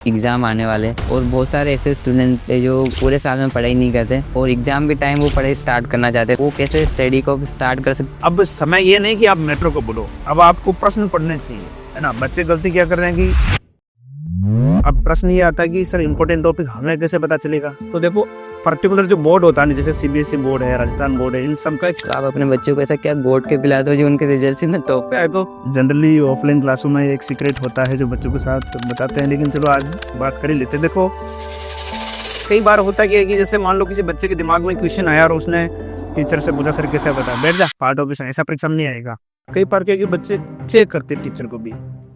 Exam आने वाले और बहुत सारे ऐसे स्टूडेंट है जो पूरे साल में पढ़ाई नहीं करते और एग्ज़ाम के टाइम वो पढ़ाई स्टार्ट करना चाहते हैं। वो कैसे स्टडी को स्टार्ट कर सकते? अब समय ये नहीं कि आप मेट्रो को बोलो, अब आपको प्रश्न पढ़ने चाहिए, है ना। बच्चे गलती क्या कर रहे हैं कि अब प्रश्न ये आता है कि सर इम्पोर्टेंट टॉपिक हमें कैसे पता चलेगा। तो देखो पर्टिकुलर जो बोर्ड होता है, जैसे सीबीएसई बोर्ड है, राजस्थान बोर्ड है, इन सब का तो आप अपने बच्चों को ऐसा क्या गोट के पिलाते हो जो उनके रिजल्ट से ना टॉप पे आए? तो जनरली ऑफलाइन क्लासों में एक सीक्रेट होता है जो बच्चों के साथ बताते हैं, लेकिन चलो आज बात कर ही लेते। देखो कई बार होता क्या है कि जैसे मान लो किसी बच्चे के दिमाग में क्वेश्चन आया और उसने टीचर से पूछा सर कैसे बता, बैठ जा पार्ट ऑफ ऐसा परीक्षा में नहीं आएगा। कई बार क्या कि बच्चे चेक करते हैं टीचर को भी,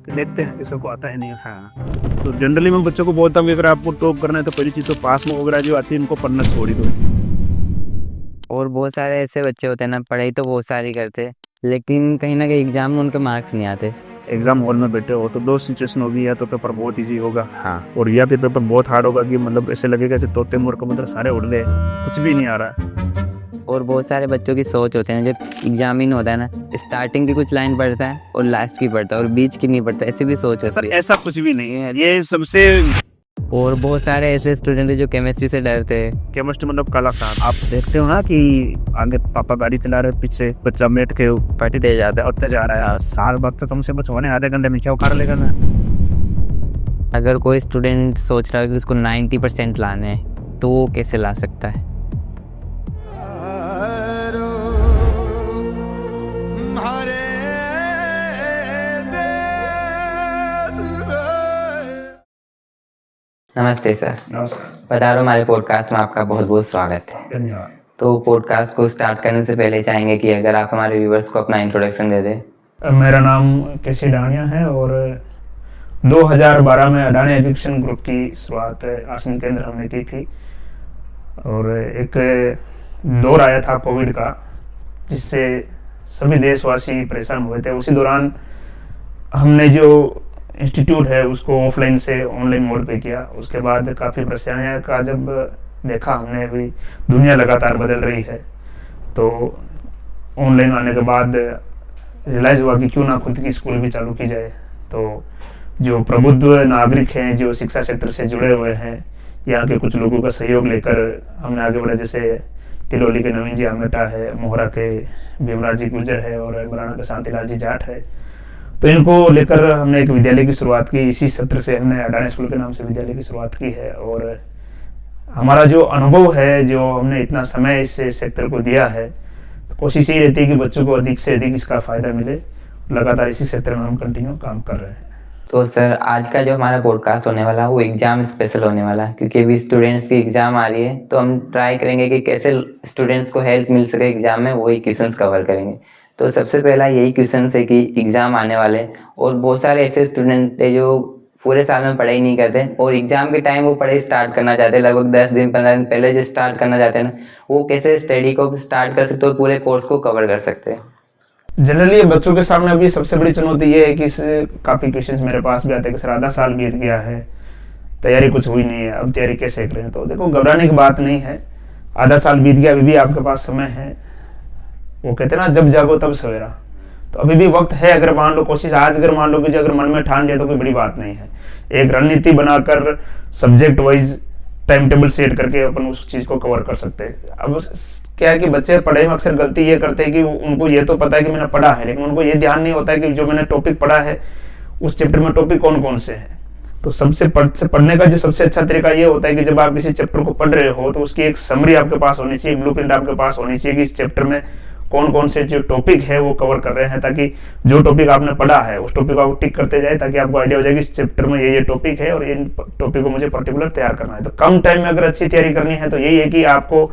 देखते हैं कि सबको आता है नहीं। हाँ, तो जनरली मैं बच्चों को बोलता हूँ कि अगर आपको टॉप करना है तो पहली चीज़ तो पास में वगैरह जो आती है इनको पढ़ना छोड़ ही दो। और बहुत सारे ऐसे बच्चे होते हैं ना, पढ़ाई तो बहुत सारी करते लेकिन कहीं ना कहीं एग्जाम में उनके मार्क्स नहीं आते। एग्जाम हॉल में बैठे हो तो दो सिचुएशन होगी, या तो पेपर बहुत इजी होगा, हाँ, और या फिर पेपर बहुत हार्ड होगा कि मतलब ऐसे लगेगा जैसे तोते मोर को मतलब सारे उड़ गए, कुछ भी नहीं आ रहा है। और बहुत सारे बच्चों की सोच होते हैं, जब एग्जामिन होता है ना, स्टार्टिंग की कुछ लाइन पढ़ता है और लास्ट की पढ़ता है और बीच की नहीं पढ़ता, ऐसी भी सोच होती है। सर ऐसा कुछ भी नहीं है, ये सबसे। और बहुत सारे ऐसे स्टूडेंट हैं जो केमिस्ट्री से डरते हैं। केमिस्ट्री मतलब काला सांप। आप देखते हो ना कि आगे पापा गाड़ी चला रहे, पीछे बच्चा बैठ के पार्टी दे जाता है और जा रहा है। साल बाद तो तुमसे बचवाने आधे घंटे में क्या उखाड़ लेगा ना। अगर कोई स्टूडेंट सोच रहा है कि उसको 90% लाने हैं तो वो कैसे ला सकता है? नमस्ते सर। नमस्कार। पधारो हमारे पॉडकास्ट में, आपका बहुत बहुत स्वागत है। धन्यवाद। तो पॉडकास्ट को स्टार्ट करने से पहले चाहेंगे कि अगर आप हमारे व्यूवर्स को अपना इंट्रोडक्शन दे दें। मेरा नाम केसी डानिया है और 2012 में अडानी एजुकेशन ग्रुप की शुरुआत आसन केंद्र हमने की थी। और एक दौर आया था कोविड का, जिससे सभी देशवासी परेशान हुए थे। उसी दौरान हमने जो इंस्टीट्यूट है उसको ऑफलाइन से ऑनलाइन मोड पे किया। उसके बाद काफ़ी परेशानियाँ का जब देखा हमने, अभी दुनिया लगातार बदल रही है, तो ऑनलाइन आने के बाद रियलाइज़ हुआ कि क्यों ना खुद की स्कूल भी चालू की जाए। तो जो प्रबुद्ध नागरिक हैं, जो शिक्षा क्षेत्र से जुड़े हुए हैं, यहाँ के कुछ लोगों का सहयोग लेकर हमने आगे बढ़ा। जैसे तिलौली के नवीन जी आमेटा है, मोहरा के भीमराज जी गुर्जर है और बराना के शांतिलाल जी जाट है। तो इनको लेकर हमने एक विद्यालय की शुरुआत की। इसी सत्र से हमने अडानी स्कूल के नाम से विद्यालय की शुरुआत की है। और हमारा जो अनुभव है, जो हमने इतना समय इस सेक्टर को दिया है, तो कोशिश यही रहती है कि बच्चों को अधिक से अधिक इसका फ़ायदा मिले। लगातार इसी सेक्टर में हम कंटिन्यू काम कर रहे हैं। तो सर आज का जो हमारा पॉडकास्ट होने वाला है वो एग्जाम स्पेशल होने वाला है, क्योंकि अभी स्टूडेंट्स की एग्जाम आ रही है। तो हम ट्राई करेंगे कि कैसे स्टूडेंट्स को हेल्प मिल सके एग्जाम में, वही क्वेश्चंस कवर करेंगे। तो सबसे पहला यही क्वेश्चन है कि एग्जाम आने वाले और बहुत सारे ऐसे स्टूडेंट है जो पूरे साल में पढ़ाई नहीं करते और एग्जाम के टाइम वो पढ़ाई स्टार्ट करना चाहते हैं, लगभग 10 दिन 15 दिन पहले जो स्टार्ट करना चाहते हैं ना, वो कैसे स्टडी को स्टार्ट कर सकते हैं और पूरे कोर्स को कवर कर सकते हैं? जनरली बच्चों के सामने अभी सबसे बड़ी चुनौती ये है कि काफ़ी क्वेश्चंस मेरे पास भी आते हैं कि सर आधा साल बीत गया है, तैयारी कुछ हुई नहीं है, अब तैयारी कैसे करें। तो देखो घबराने की बात नहीं है, आधा साल बीत गया, अभी भी आपके पास समय है। वो कहते हैं ना, जब जागो तब सवेरा, तो अभी भी वक्त है। अगर मान लो कोशिश आज अगर मान लो कि अगर मन में ठान लिया तो कोई बड़ी बात नहीं है। एक रणनीति बनाकर subject wise time table set करके अपन उस चीज़ को कवर कर सकते हैं। अब क्या है कि बच्चे पढ़ाई में अक्सर गलती ये करते हैं कि उनको ये तो पता है कि मैंने पढ़ा है, लेकिन उनको ये ध्यान नहीं होता है कि जो मैंने टॉपिक पढ़ा है उस चैप्टर में टॉपिक कौन कौन से हैं। तो सबसे पढ़ने का जो सबसे अच्छा तरीका ये होता है कि जब आप किसी चैप्टर को पढ़ रहे हो तो उसकी एक समरी आपके पास होनी चाहिए, ब्लूप्रिंट आपके पास होनी चाहिए कि इस चैप्टर में कौन कौन से जो टॉपिक है वो कवर कर रहे हैं, ताकि जो टॉपिक आपने पढ़ा है उस टॉपिक को आप टिक करते जाए, ताकि आपको आइडिया हो जाए कि इस चैप्टर में ये टॉपिक है और इन टॉपिक को मुझे पर्टिकुलर तैयार करना है। तो कम टाइम में अगर अच्छी तैयारी करनी है तो यही है कि आपको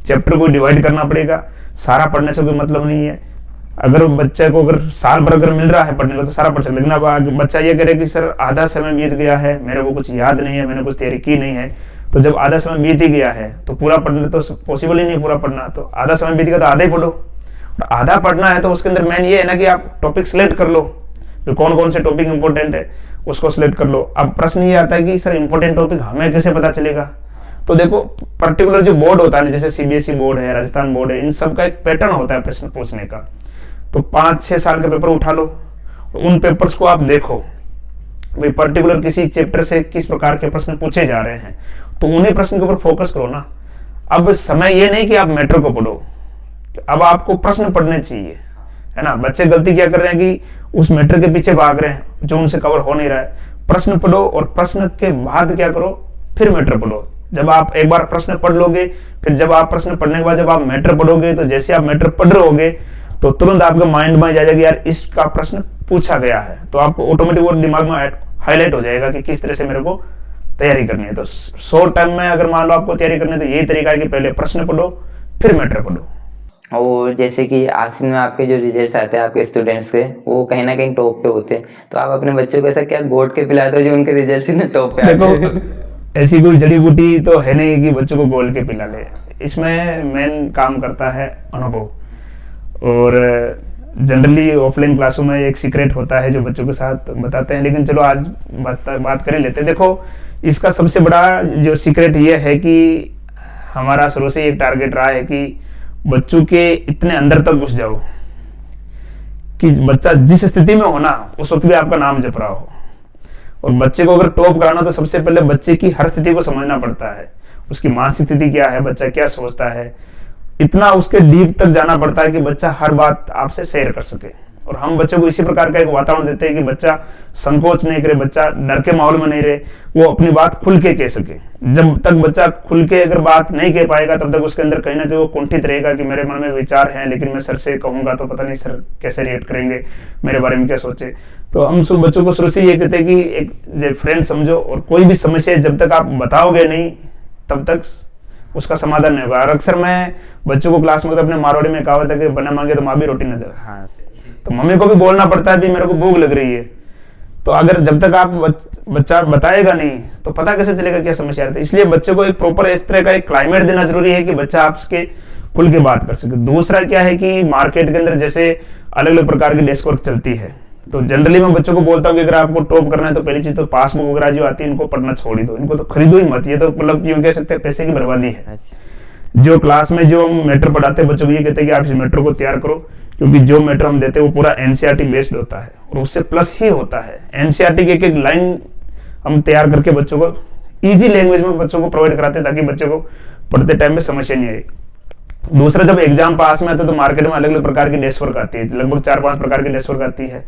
चैप्टर को डिवाइड करना पड़ेगा। सारा पढ़ने से कोई मतलब नहीं है। अगर बच्चे को अगर साल भर अगर मिल रहा है पढ़ने को तो सारा पढ़ सकते, लेकिन अब बच्चा ये करे कि सर आधा समय बीत गया है, मेरे को कुछ याद नहीं है, मैंने कुछ तैयारी की नहीं है, तो जब आधा समय बीत ही गया है तो पूरा पढ़ना तो पॉसिबल ही नहीं पूरा पढ़ना। तो आधा समय बीत गया तो आधा ही पढ़ो। आधा पढ़ना है तो उसके अंदर मेन ये है ना कि आप टॉपिक सिलेक्ट कर लो, जो कौन कौन से टॉपिक इंपॉर्टेंट है उसको सिलेक्ट कर लो। अब प्रश्न ये आता है कि सर इंपॉर्टेंट टॉपिक हमें कैसे पता चलेगा। तो देखो पर्टिकुलर जो बोर्ड होता है, जैसे सीबीएसई बोर्ड है, राजस्थान बोर्ड है, इन सब का एक पैटर्न होता है प्रश्न पूछने का। तो 5-6 साल का पेपर उठा लो, उन पेपर्स को आप देखो, भाई पर्टिकुलर किसी चैप्टर से किस प्रकार के प्रश्न पूछे जा रहे हैं, तो उन्हीं प्रश्न के ऊपर फोकस करो ना। अब समय ये नहीं कि आप मैटर को पढ़ो, अब आपको प्रश्न पढ़ने चाहिए, है ना। बच्चे गलती क्या कर रहे हैं कि उस मैटर के पीछे भाग रहे हैं जो उनसे कवर हो नहीं रहा है। प्रश्न पढ़ो और प्रश्न के बाद क्या करो, फिर मैटर पढ़ो। जब आप एक बार प्रश्न पढ़ लोगे, फिर जब आप प्रश्न पढ़ने के बाद जब आप मैटर पढ़ोगे, तो जैसे आप मैटर पढ़ रहे होगे तो तुरंत आपके माइंड में आ जाएगा कि यार इसका प्रश्न पूछा गया है, तो आपको ऑटोमेटिक वो दिमाग में हाईलाइट हो जाएगा कि किस तरह से मेरे को तैयारी करनी है। तो शॉर्ट टाइम में अगर मान लो आपको तैयारी करनी है तो यही तरीका है कि पहले प्रश्न पढ़ो फिर मैटर पढ़ो। और जैसे कि आखिर में आपके जो रिजल्ट्स आते हैं आपके स्टूडेंट्स के, वो कहीं ना कहीं टॉप पे होते हैं, तो आप अपने बच्चों को ऐसा क्या गोद के पिलाते हो जो उनके रिजल्ट्स ही ना टॉप पे आते हैं? देखो ऐसी कोई जड़ी बूटी तो है नहीं कि बच्चों को गोल के पिला ले। इसमें मेन काम करता है अनुभव। और जनरली ऑफलाइन क्लासों में एक सीक्रेट होता है जो बच्चों के साथ बताते हैं, लेकिन चलो आज बात कर लेते हैं। देखो इसका सबसे बड़ा जो सीक्रेट ये है कि हमारा शुरू से एक टारगेट रहा है कि बच्चों के इतने अंदर तक घुस जाओ कि बच्चा जिस स्थिति में होना उस वक्त भी आपका नाम जप रहा हो। और बच्चे को अगर टॉप कराना तो सबसे पहले बच्चे की हर स्थिति को समझना पड़ता है। उसकी मानसिक स्थिति क्या है, बच्चा क्या सोचता है, इतना उसके डीप तक जाना पड़ता है कि बच्चा हर बात आपसे शेयर कर सके। और हम बच्चों को इसी प्रकार का एक वातावरण देते हैं कि बच्चा संकोच नहीं करे, बच्चा डर के माहौल में नहीं रहे, वो अपनी बात खुल के कह सके। जब तक बच्चा खुल के अगर बात नहीं कह पाएगा तब तक उसके अंदर कहीं ना कहीं वो कुंठित रहेगा कि मेरे मन में विचार हैं लेकिन मैं सर से कहूंगा तो पता नहीं सर कैसे रिएक्ट करेंगे, मेरे बारे में क्या सोचे। तो हम सब बच्चों को शुरू से ये कहते हैं कि एक फ्रेंड समझो, और कोई भी समस्या जब तक आप बताओगे नहीं तब तक उसका समाधान नहीं होगा। और अक्सर मैं बच्चों को क्लास में तो अपने मारवाड़ी में कहावत है कि बना मांगे तो माँ भी रोटी न दे। हाँ, तो मम्मी को भी बोलना पड़ता है कि मेरे को भूख लग रही है। तो अगर जब तक आप बच्चा बताएगा नहीं तो पता कैसे चलेगा क्या समस्या है। इसलिए बच्चे को एक प्रॉपर इस तरह का एक क्लाइमेट देना जरूरी है कि बच्चा आपके खुल के बात कर सके। दूसरा क्या है कि मार्केट के अंदर जैसे अलग अलग प्रकार की डेस्क वर्क चलती है, तो जनरली मैं बच्चों को बोलता हूँ कि अगर आपको टॉप करना है तो पहली चीज तो पासबुक वगैरह जो आती है इनको पढ़ना छोड़ ही दो, इनको तो खरीदो ही मत। ये तो मतलब यूं कह सकते हैं पैसे की बर्बादी है। अच्छा। जो क्लास में जो हम मैटर पढ़ाते हैं बच्चों को ये कहते हैं कि आप इस मैटर को तैयार करो, क्योंकि जो मैटर हम देते हैं वो पूरा एनसीईआरटी बेस्ड होता है और उससे प्लस ही होता है। एनसीईआरटी की एक एक लाइन हम तैयार करके बच्चों को इजी लैंग्वेज में बच्चों को प्रोवाइड कराते हैं ताकि बच्चों को पढ़ते टाइम में समस्या नहीं आए। दूसरा, जब एग्जाम पास में आता है तो मार्केट में अलग अलग प्रकार की डेस्क वर्क आती है, लगभग 4-5 प्रकार की डेस्क वर्क आती है।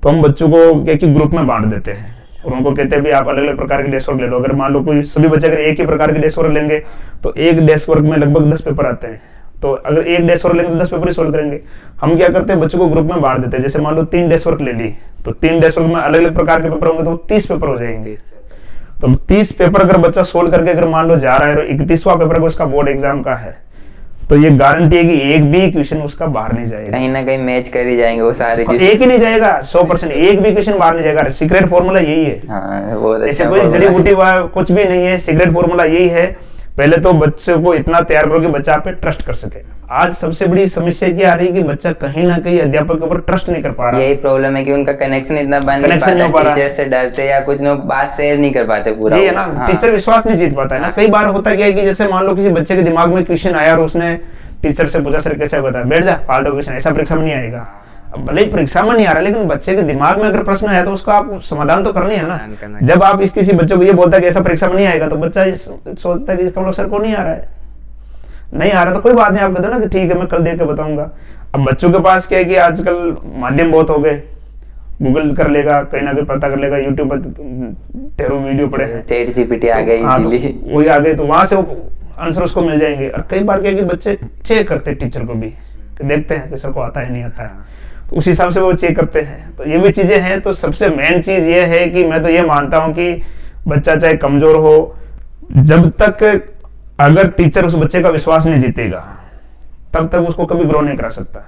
तो हम बच्चों को एक ही ग्रुप में बांट देते हैं और उनको कहते हैं भी आप अलग अलग प्रकार की डेस्क वर्क ले लो। अगर मान लो कोई सभी बच्चे अगर एक ही प्रकार की डेस्क वर्क लेंगे तो एक डेस्क वर्क में लगभग 10 पेपर आते हैं। तो अगर एक डेस्क वर्क लेंगे तो 10 पेपर ही सोल्व करेंगे। हम क्या करते हैं बच्चों को ग्रुप में बांट देते हैं। जैसे मान लो 3 डेस्क वर्क ले ली तो 3 डेस्क वर्क में अलग अलग प्रकार के पेपर होंगे तो 30 पेपर हो जाएंगे। तो 30 पेपर अगर बच्चा सोल्व करके अगर मान लो जा रहा है और 31वां पेपर को उसका बोर्ड एग्जाम का है तो ये गारंटी है कि एक भी क्वेश्चन उसका बाहर नहीं जाएगा। कहीं ना कहीं मैच कर ही जाएंगे वो सारे। एक ही नहीं जाएगा, 100% एक भी क्वेश्चन बाहर नहीं जाएगा। सीक्रेट फॉर्मूला यही है। हाँ, वो ऐसे कोई जड़ी बूटी कुछ भी नहीं है। सीक्रेट फॉर्मूला यही है, पहले तो बच्चे को इतना तैयार करो कि बच्चा आप पे ट्रस्ट कर सके। आज सबसे बड़ी समस्या क्या आ रही है कि बच्चा कहीं ना कहीं अध्यापक के ऊपर ट्रस्ट नहीं कर पा रहा। यही प्रॉब्लम है कि उनका कनेक्शन इतना बन नहीं पाता, टीचर से डरते या कुछ लोग बात शेयर नहीं कर पाते पूरा। ये है ना, टीचर विश्वास नहीं जीत पाता है ना। कई बार होता क्या है कि जैसे मान लो किसी बच्चे के दिमाग में क्वेश्चन आया और उसने टीचर से पूछा सर कैसे बता, बैठ जा फालतू क्वेश्चन, ऐसा परीक्षा में नहीं आएगा। अब भले ही परीक्षा में नहीं आ रहा लेकिन बच्चे के दिमाग में अगर प्रश्न आया तो उसका आप समाधान तो करनी है ना। जब आप किसी बच्चे को ये बोलता है कि ऐसा परीक्षा में नहीं आएगा तो बच्चा सोचता है कि इसका मतलब सर को नहीं आ रहा है, नहीं आ रहा तो कोई बात नहीं, आप कहते हो ना कि ठीक है मैं कल देख के बताऊंगा। अब बच्चों के पास क्या है कि आजकल माध्यम बहुत हो गए, गूगल कर लेगा, कहीं ना कहीं पता कर लेगा, यूट्यूब पर ढेरों वीडियो पड़े हैं, चैट जीपीटी आ गई इजीली, वही आ गए तो वहां से वो आंसर उसको मिल जाएंगे। और कई बार क्या है कि बच्चे चेक करते हैं टीचर को भी, देखते हैं कि सर को आता है नहीं आता है, तो उस हिसाब से वो चेक करते हैं। तो ये भी चीजें हैं। तो सबसे मेन चीज ये है कि मैं तो ये मानता हूं कि बच्चा चाहे कमजोर हो, जब तक अगर टीचर उस बच्चे का विश्वास नहीं जीतेगा तब तक उसको कभी ग्रो नहीं करा सकता।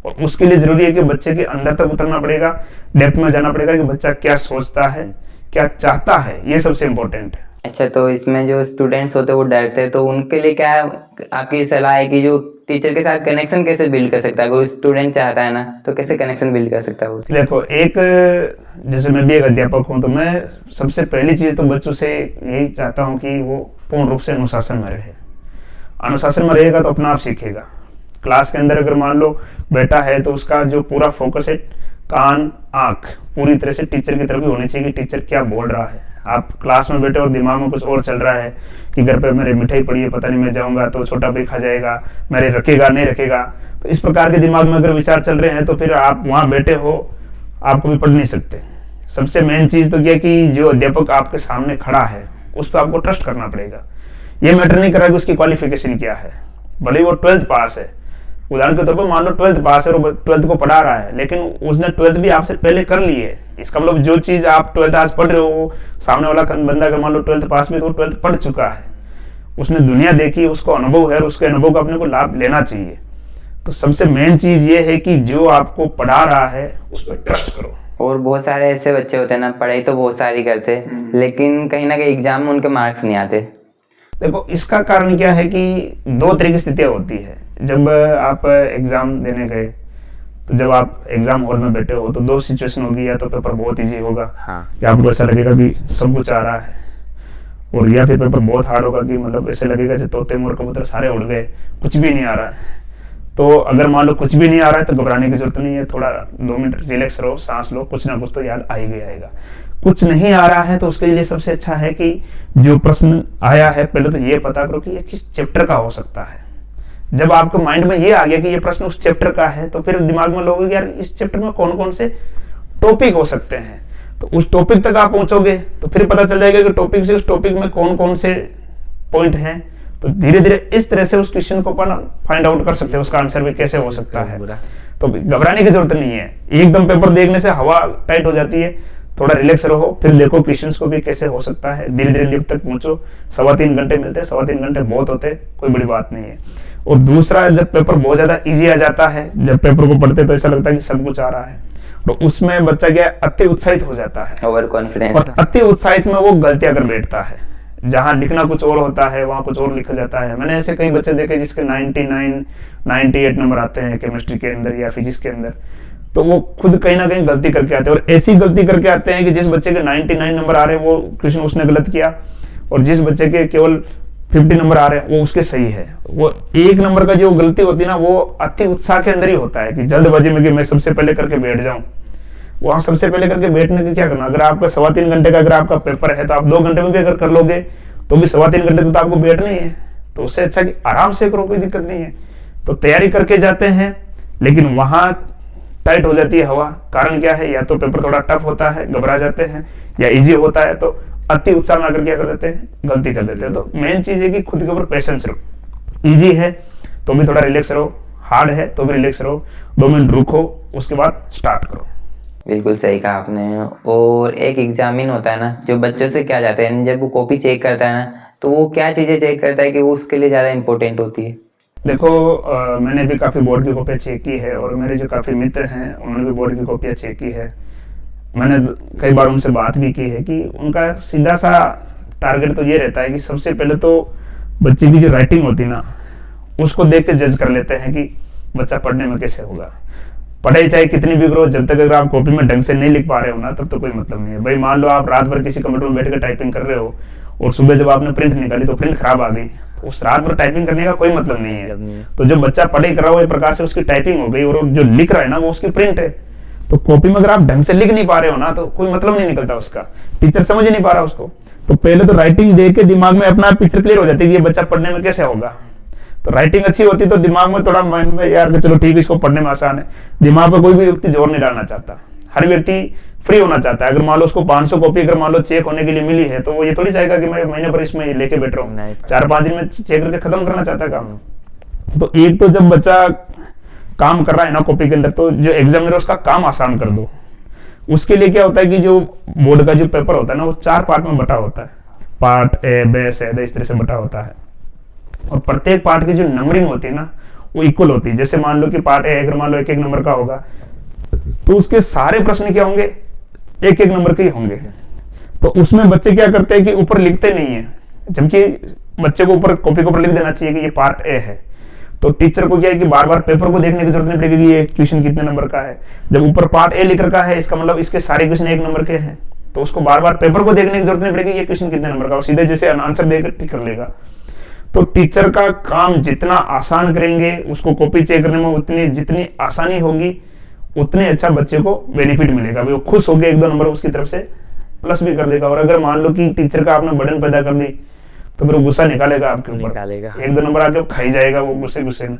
और उसके लिए जरूरी है कि बच्चे के अंदर तक उतरना पड़ेगा, डेप्थ में जाना पड़ेगा कि बच्चा क्या सोचता है, क्या चाहता है, ये सबसे इम्पोर्टेंट है। अच्छा, तो इसमें जो स्टूडेंट्स होते हैं वो डरते हैं, तो उनके लिए क्या आपकी सलाह है कि जो टीचर के साथ कनेक्शन कैसे बिल्ड कर सकता है? कोई स्टूडेंट चाहता है ना तो कैसे कनेक्शन बिल्ड कर सकता है वो? देखो, एक जैसे मैं भी एक अध्यापक हूँ तो मैं सबसे पहली चीज तो बच्चों से यही चाहता हूँ कि वो पूर्ण रूप से अनुशासन में रहे। अनुशासन में रहेगा तो अपना आप सीखेगा। क्लास के अंदर अगर मान लो बैठा है तो उसका जो पूरा फोकस है कान, आंख पूरी तरह से टीचर की तरफ भी होनी चाहिए कि टीचर क्या बोल रहा है। आप क्लास में बैठे और दिमाग में कुछ और चल रहा है कि घर पे मेरे मिठाई पड़ी है, पता नहीं मैं जाऊंगा तो छोटा भाई खा जाएगा, मेरे रखेगा नहीं रखेगा, तो इस प्रकार के दिमाग में अगर विचार चल रहे हैं तो फिर आप वहां बैठे हो, आप कभी पढ़ नहीं सकते। सबसे मेन चीज तो यह कि जो अध्यापक आपके सामने खड़ा है उस पर आपको ट्रस्ट करना पड़ेगा। ये मैटर नहीं कर रहा कि उसकी क्वालिफिकेशन क्या है, भले ही वो 12th पास है, उदाहरण के तौर पर मान लो 12th पास है और 12th को पढ़ा रहा है, लेकिन उसने 12th भी आपसे पहले कर ली है। इसका मतलब जो चीज आप 12th आज पढ़ रहे हो, सामने वाला बंदा अगर मान लो 12th पास में, तो 12th पढ़ चुका है, उसने दुनिया देखी, उसको अनुभव है, उसके अनुभव का अपने को लाभ लेना चाहिए। तो सबसे मेन चीज ये है कि जो आपको पढ़ा रहा है उस पर ट्रस्ट करो। और बहुत सारे ऐसे बच्चे होते हैं ना, पढ़ाई तो बहुत सारी करते हैं लेकिन कहीं ना कहीं एग्जाम में उनके मार्क्स नहीं आते। देखो इसका कारण क्या है कि दो तरह की स्थितियां होती है। जब आप एग्जाम देने गए, तो जब आप एग्जाम हॉल में बैठे हो तो दो सिचुएशन होगी, या तो पेपर बहुत इजी होगा कि आपको ऐसा लगेगा कि सब कुछ आ रहा है, और या फिर पेपर बहुत हार्ड होगा कि मतलब ऐसे लगेगा जैसे तोते मोर कबूतर सारे उड़ गए, कुछ भी नहीं आ रहा है। तो अगर मान लो कुछ भी नहीं आ रहा है तो घबराने की जरूरत नहीं है, थोड़ा 2 मिनट रिलैक्स रहो, सांस लो, कुछ ना कुछ तो याद आएगा आएगा। कुछ नहीं आ रहा है तो उसके लिए सबसे अच्छा है कि जो प्रश्न आया है पहले तो ये पता करो कि ये किस चैप्टर का हो सकता है। जब आपके माइंड में ये आ गया कि ये प्रश्न उस चैप्टर का है, तो फिर दिमाग में लोगे यार इस चैप्टर में कौन कौन से टॉपिक हो सकते हैं, तो उस टॉपिक तक आप पहुंचोगे तो फिर पता चल जाएगा कि टॉपिक से उस टॉपिक में कौन कौन से पॉइंट हैं। तो धीरे धीरे इस तरह से उस क्वेश्चन को फाइंड आउट कर सकते हो, उसका आंसर भी कैसे हो सकता है। तो घबराने की जरूरत नहीं है, एकदम पेपर देखने से हवा टाइट हो जाती है, थोड़ा रिलैक्स रहो, फिर देखो क्वेश्चंस को भी कैसे हो सकता है, धीरे धीरे लिप तक पहुंचो। 3.25 घंटे मिलते हैं, 3.25 घंटे बहुत होते हैं, कोई बड़ी बात नहीं है। और दूसरा, जब पेपर बहुत ज्यादा इजी आ जाता है, जब पेपर को पढ़ते तो ऐसा लगता है कि सब कुछ आ रहा है, तो उसमें बच्चा क्या अति उत्साहित हो जाता है, ओवर कॉन्फिडेंस, और अति उत्साहित में वो गलतियां कर बैठता है। जहां लिखना कुछ और होता है वहां कुछ और लिखा जाता है। मैंने ऐसे कई बच्चे देखे जिसके 99, 98 नंबर आते हैं केमिस्ट्री के अंदर या फिजिक्स के अंदर, तो वो खुद कहीं ना कहीं गलती करके आते हैं, और ऐसी गलती करके आते हैं कि जिस बच्चे के 99 नंबर आ रहे हैं वो क्वेश्चन उसने गलत किया, और जिस बच्चे के केवल 50 नंबर आ रहे हैं वो उसके सही है। वो 1 नंबर का जो गलती होती है ना, वो अति उत्साह के अंदर ही होता है कि जल्दबाजी में कि मैं सबसे पहले करके बैठ जाऊं। वहां सबसे पहले करके बैठने के क्या करना, अगर आपका 3.25 घंटे का अगर आपका पेपर है तो आप 2 घंटे में भी अगर कर लोगे तो भी 3.25 घंटे तो आपको बैठना ही है। तो उससे अच्छा कि आराम से करो, कोई दिक्कत नहीं है। तो तैयारी करके जाते हैं, लेकिन वहां टाइट हो जाती है हवा। कारण क्या है, या तो पेपर थोड़ा टफ होता है, घबरा जाते हैं, या इजी होता है तो अति उत्साह में आकर क्या कर देते हैं, गलती कर देते हैं। तो मेन चीज है कि खुद के ऊपर पेशेंस रखो। इजी है तो भी थोड़ा रिलैक्स रहो, हार्ड है तो भी रिलैक्स रहो, 2 मिनट रुको, उसके बाद स्टार्ट करो। बिल्कुल सही कहा आपने। और एक एग्जामिन होता है ना, जो बच्चों से क्या जाता है, जब वो कॉपी चेक करता है ना, तो वो क्या चीजें चेक करता है कि वो उसके लिए ज्यादा इंपॉर्टेंट होती है? देखो मैंने भी काफी बोर्ड की कॉपियां चेक की है, और मेरे जो काफी मित्र हैं उन्होंने भी बोर्ड की कॉपियां चेक की है। मैंने कई बार उनसे बात भी की है कि उनका सीधा सा टारगेट तो ये रहता है कि सबसे पहले तो बच्चे की जो राइटिंग होती है ना, उसको देख के जज कर लेते हैं कि बच्चा पढ़ने में कैसे होगा। पढ़ाई चाहे कितनी भी करो, जब तक अगर आप कॉपी में ढंग से नहीं लिख पा रहे हो ना, तब तो कोई मतलब नहीं है। भाई मान लो आप रात भर किसी कंप्यूटर में बैठ कर टाइपिंग कर रहे हो, और सुबह जब आपने प्रिंट निकाली तो प्रिंट खराब आ गई, उस रात भर टाइपिंग करने का कोई मतलब नहीं है। तो जो बच्चा पढ़ाई कर रहा हो, एक प्रकार से उसकी टाइपिंग हो गई, और जो लिख रहा है ना वो उसकी प्रिंट है। तो कॉपी में अगर आप ढंग से लिख नहीं पा रहे हो ना, तो कोई मतलब नहीं निकलता उसका, टीचर समझ ही नहीं पा रहा उसको। तो पहले तो राइटिंग देख के दिमाग में अपना पिक्चर क्लियर हो जाती है कि ये बच्चा पढ़ने में कैसे होगा। तो राइटिंग अच्छी होती तो दिमाग में थोड़ा माइंड में यार चलो ठीक है, इसको पढ़ने में आसान है। दिमाग पर कोई भी व्यक्ति जोर नहीं डालना चाहता, हर व्यक्ति फ्री होना चाहता है। अगर मान लो उसको 500 कॉपी अगर मान लो चेक होने के लिए मिली है, तो वो ये थोड़ी चाहेगा कि मैं महीने भर इसमें लेके बैठ रहा हूँ, 4-5 दिन में चेक करके खत्म करना चाहता है काम। तो एक तो जब बच्चा काम कर रहा है ना कॉपी के अंदर, तो जो एग्जामिनर उसका काम आसान कर दो। उसके लिए क्या होता है कि जो बोर्ड का जो पेपर होता है ना, वो 4 पार्ट में बटा होता है। Part A, B, C, D इस तरह से बटा होता है, और प्रत्येक पार्ट की जो नंबरिंग होती है ना, वो इक्वल होती है। जैसे मान लो कि पार्ट ए अगर मान लो 1-1 नंबर का होगा, तो उसके सारे प्रश्न क्या होंगे, 1-1 नंबर के ही होंगे। तो उसमें बच्चे क्या करते हैं कि ऊपर लिखते नहीं है, जबकि बच्चे को ऊपर कॉपी के ऊपर लिख देना चाहिए कि ये पार्ट ए है। तो टीचर को क्या है कि बार बार पेपर को देखने की जरूरत नहीं पड़ेगी कि ये क्वेश्चन कितने नंबर का है। जब ऊपर पार्ट ए लिख रखा है, इसका मतलब इसके सारे क्वेश्चन 1 नंबर के हैं, तो उसको बार बार पेपर को देखने की जरूरत नहीं पड़ेगी ये क्वेश्चन कितने नंबर का, सीधे जैसे आंसर देकर टिक कर लेगा। तो टीचर का काम जितना आसान करेंगे, उसको कॉपी चेक करने में उतनी जितनी आसानी होगी, उतने अच्छा बच्चे को बेनिफिट मिलेगा, वो खुश होकर 1-2 नंबर उसकी तरफ से प्लस भी कर देगा। और अगर मान लो कि टीचर का आपने बर्डन पैदा कर दी तो फिर वो गुस्सा निकालेगा आपके ऊपर, 1-2 नंबर आके खाई जाएगा वो गुस्से में।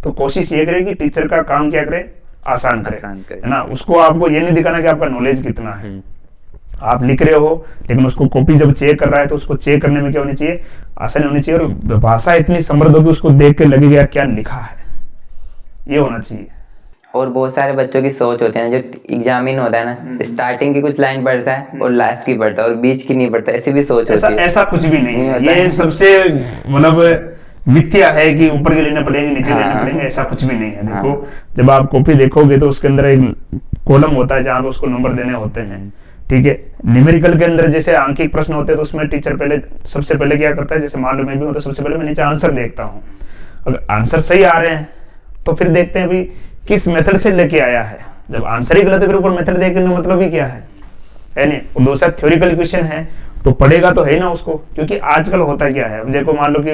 तो कोशिश ये करे कि टीचर का काम क्या करे, आसान करे, है ना। उसको आपको ये नहीं दिखाना कि आपका नॉलेज कितना है, आप लिख रहे हो लेकिन उसको कॉपी जब चेक कर रहा है तो उसको चेक करने में क्या होनी चाहिए, आसानी होनी चाहिए, और भाषा इतनी समृद्ध होगी उसको देख के लगेगा क्या लिखा है, ये होना चाहिए। और बहुत सारे बच्चों की सोच होती है ना, जो एग्जामिन होता है ना, स्टार्टिंग की कुछ लाइन पढ़ता है और लास्ट की पढ़ता है और बीच की नहीं पढ़ता, ऐसी भी सोच होती है। ऐसा कुछ भी नहीं है, ये सबसे मतलब मिथ्या है कि ऊपर के लेना पड़ेंगे नीचे लेना पड़ेंगे, ऐसा कुछ भी नहीं है। देखो जब आप कॉपी देखोगे तो उसके अंदर एक कॉलम होता है जहाँ पे उसको नंबर देने होते हैं, ठीक है। न्यूमेरिकल के अंदर जैसे आंकिक प्रश्न होते हैं तो उसमें टीचर सबसे पहले क्या करता है, जैसे मान लो मैं भी हूं तो सबसे पहले मैं नीचे आंसर देखता हूँ। अगर आंसर सही आ रहे हैं तो फिर देखते हैं भी किस मेथड से लेके आया है। जब आंसर ही गलत है फिर ऊपर मेथड देखने का मतलब ही क्या है नहीं। और दूसरा थ्योरिकल क्वेश्चन है तो पढ़ेगा तो है ना उसको, क्योंकि आजकल होता क्या है, देखो मान लो कि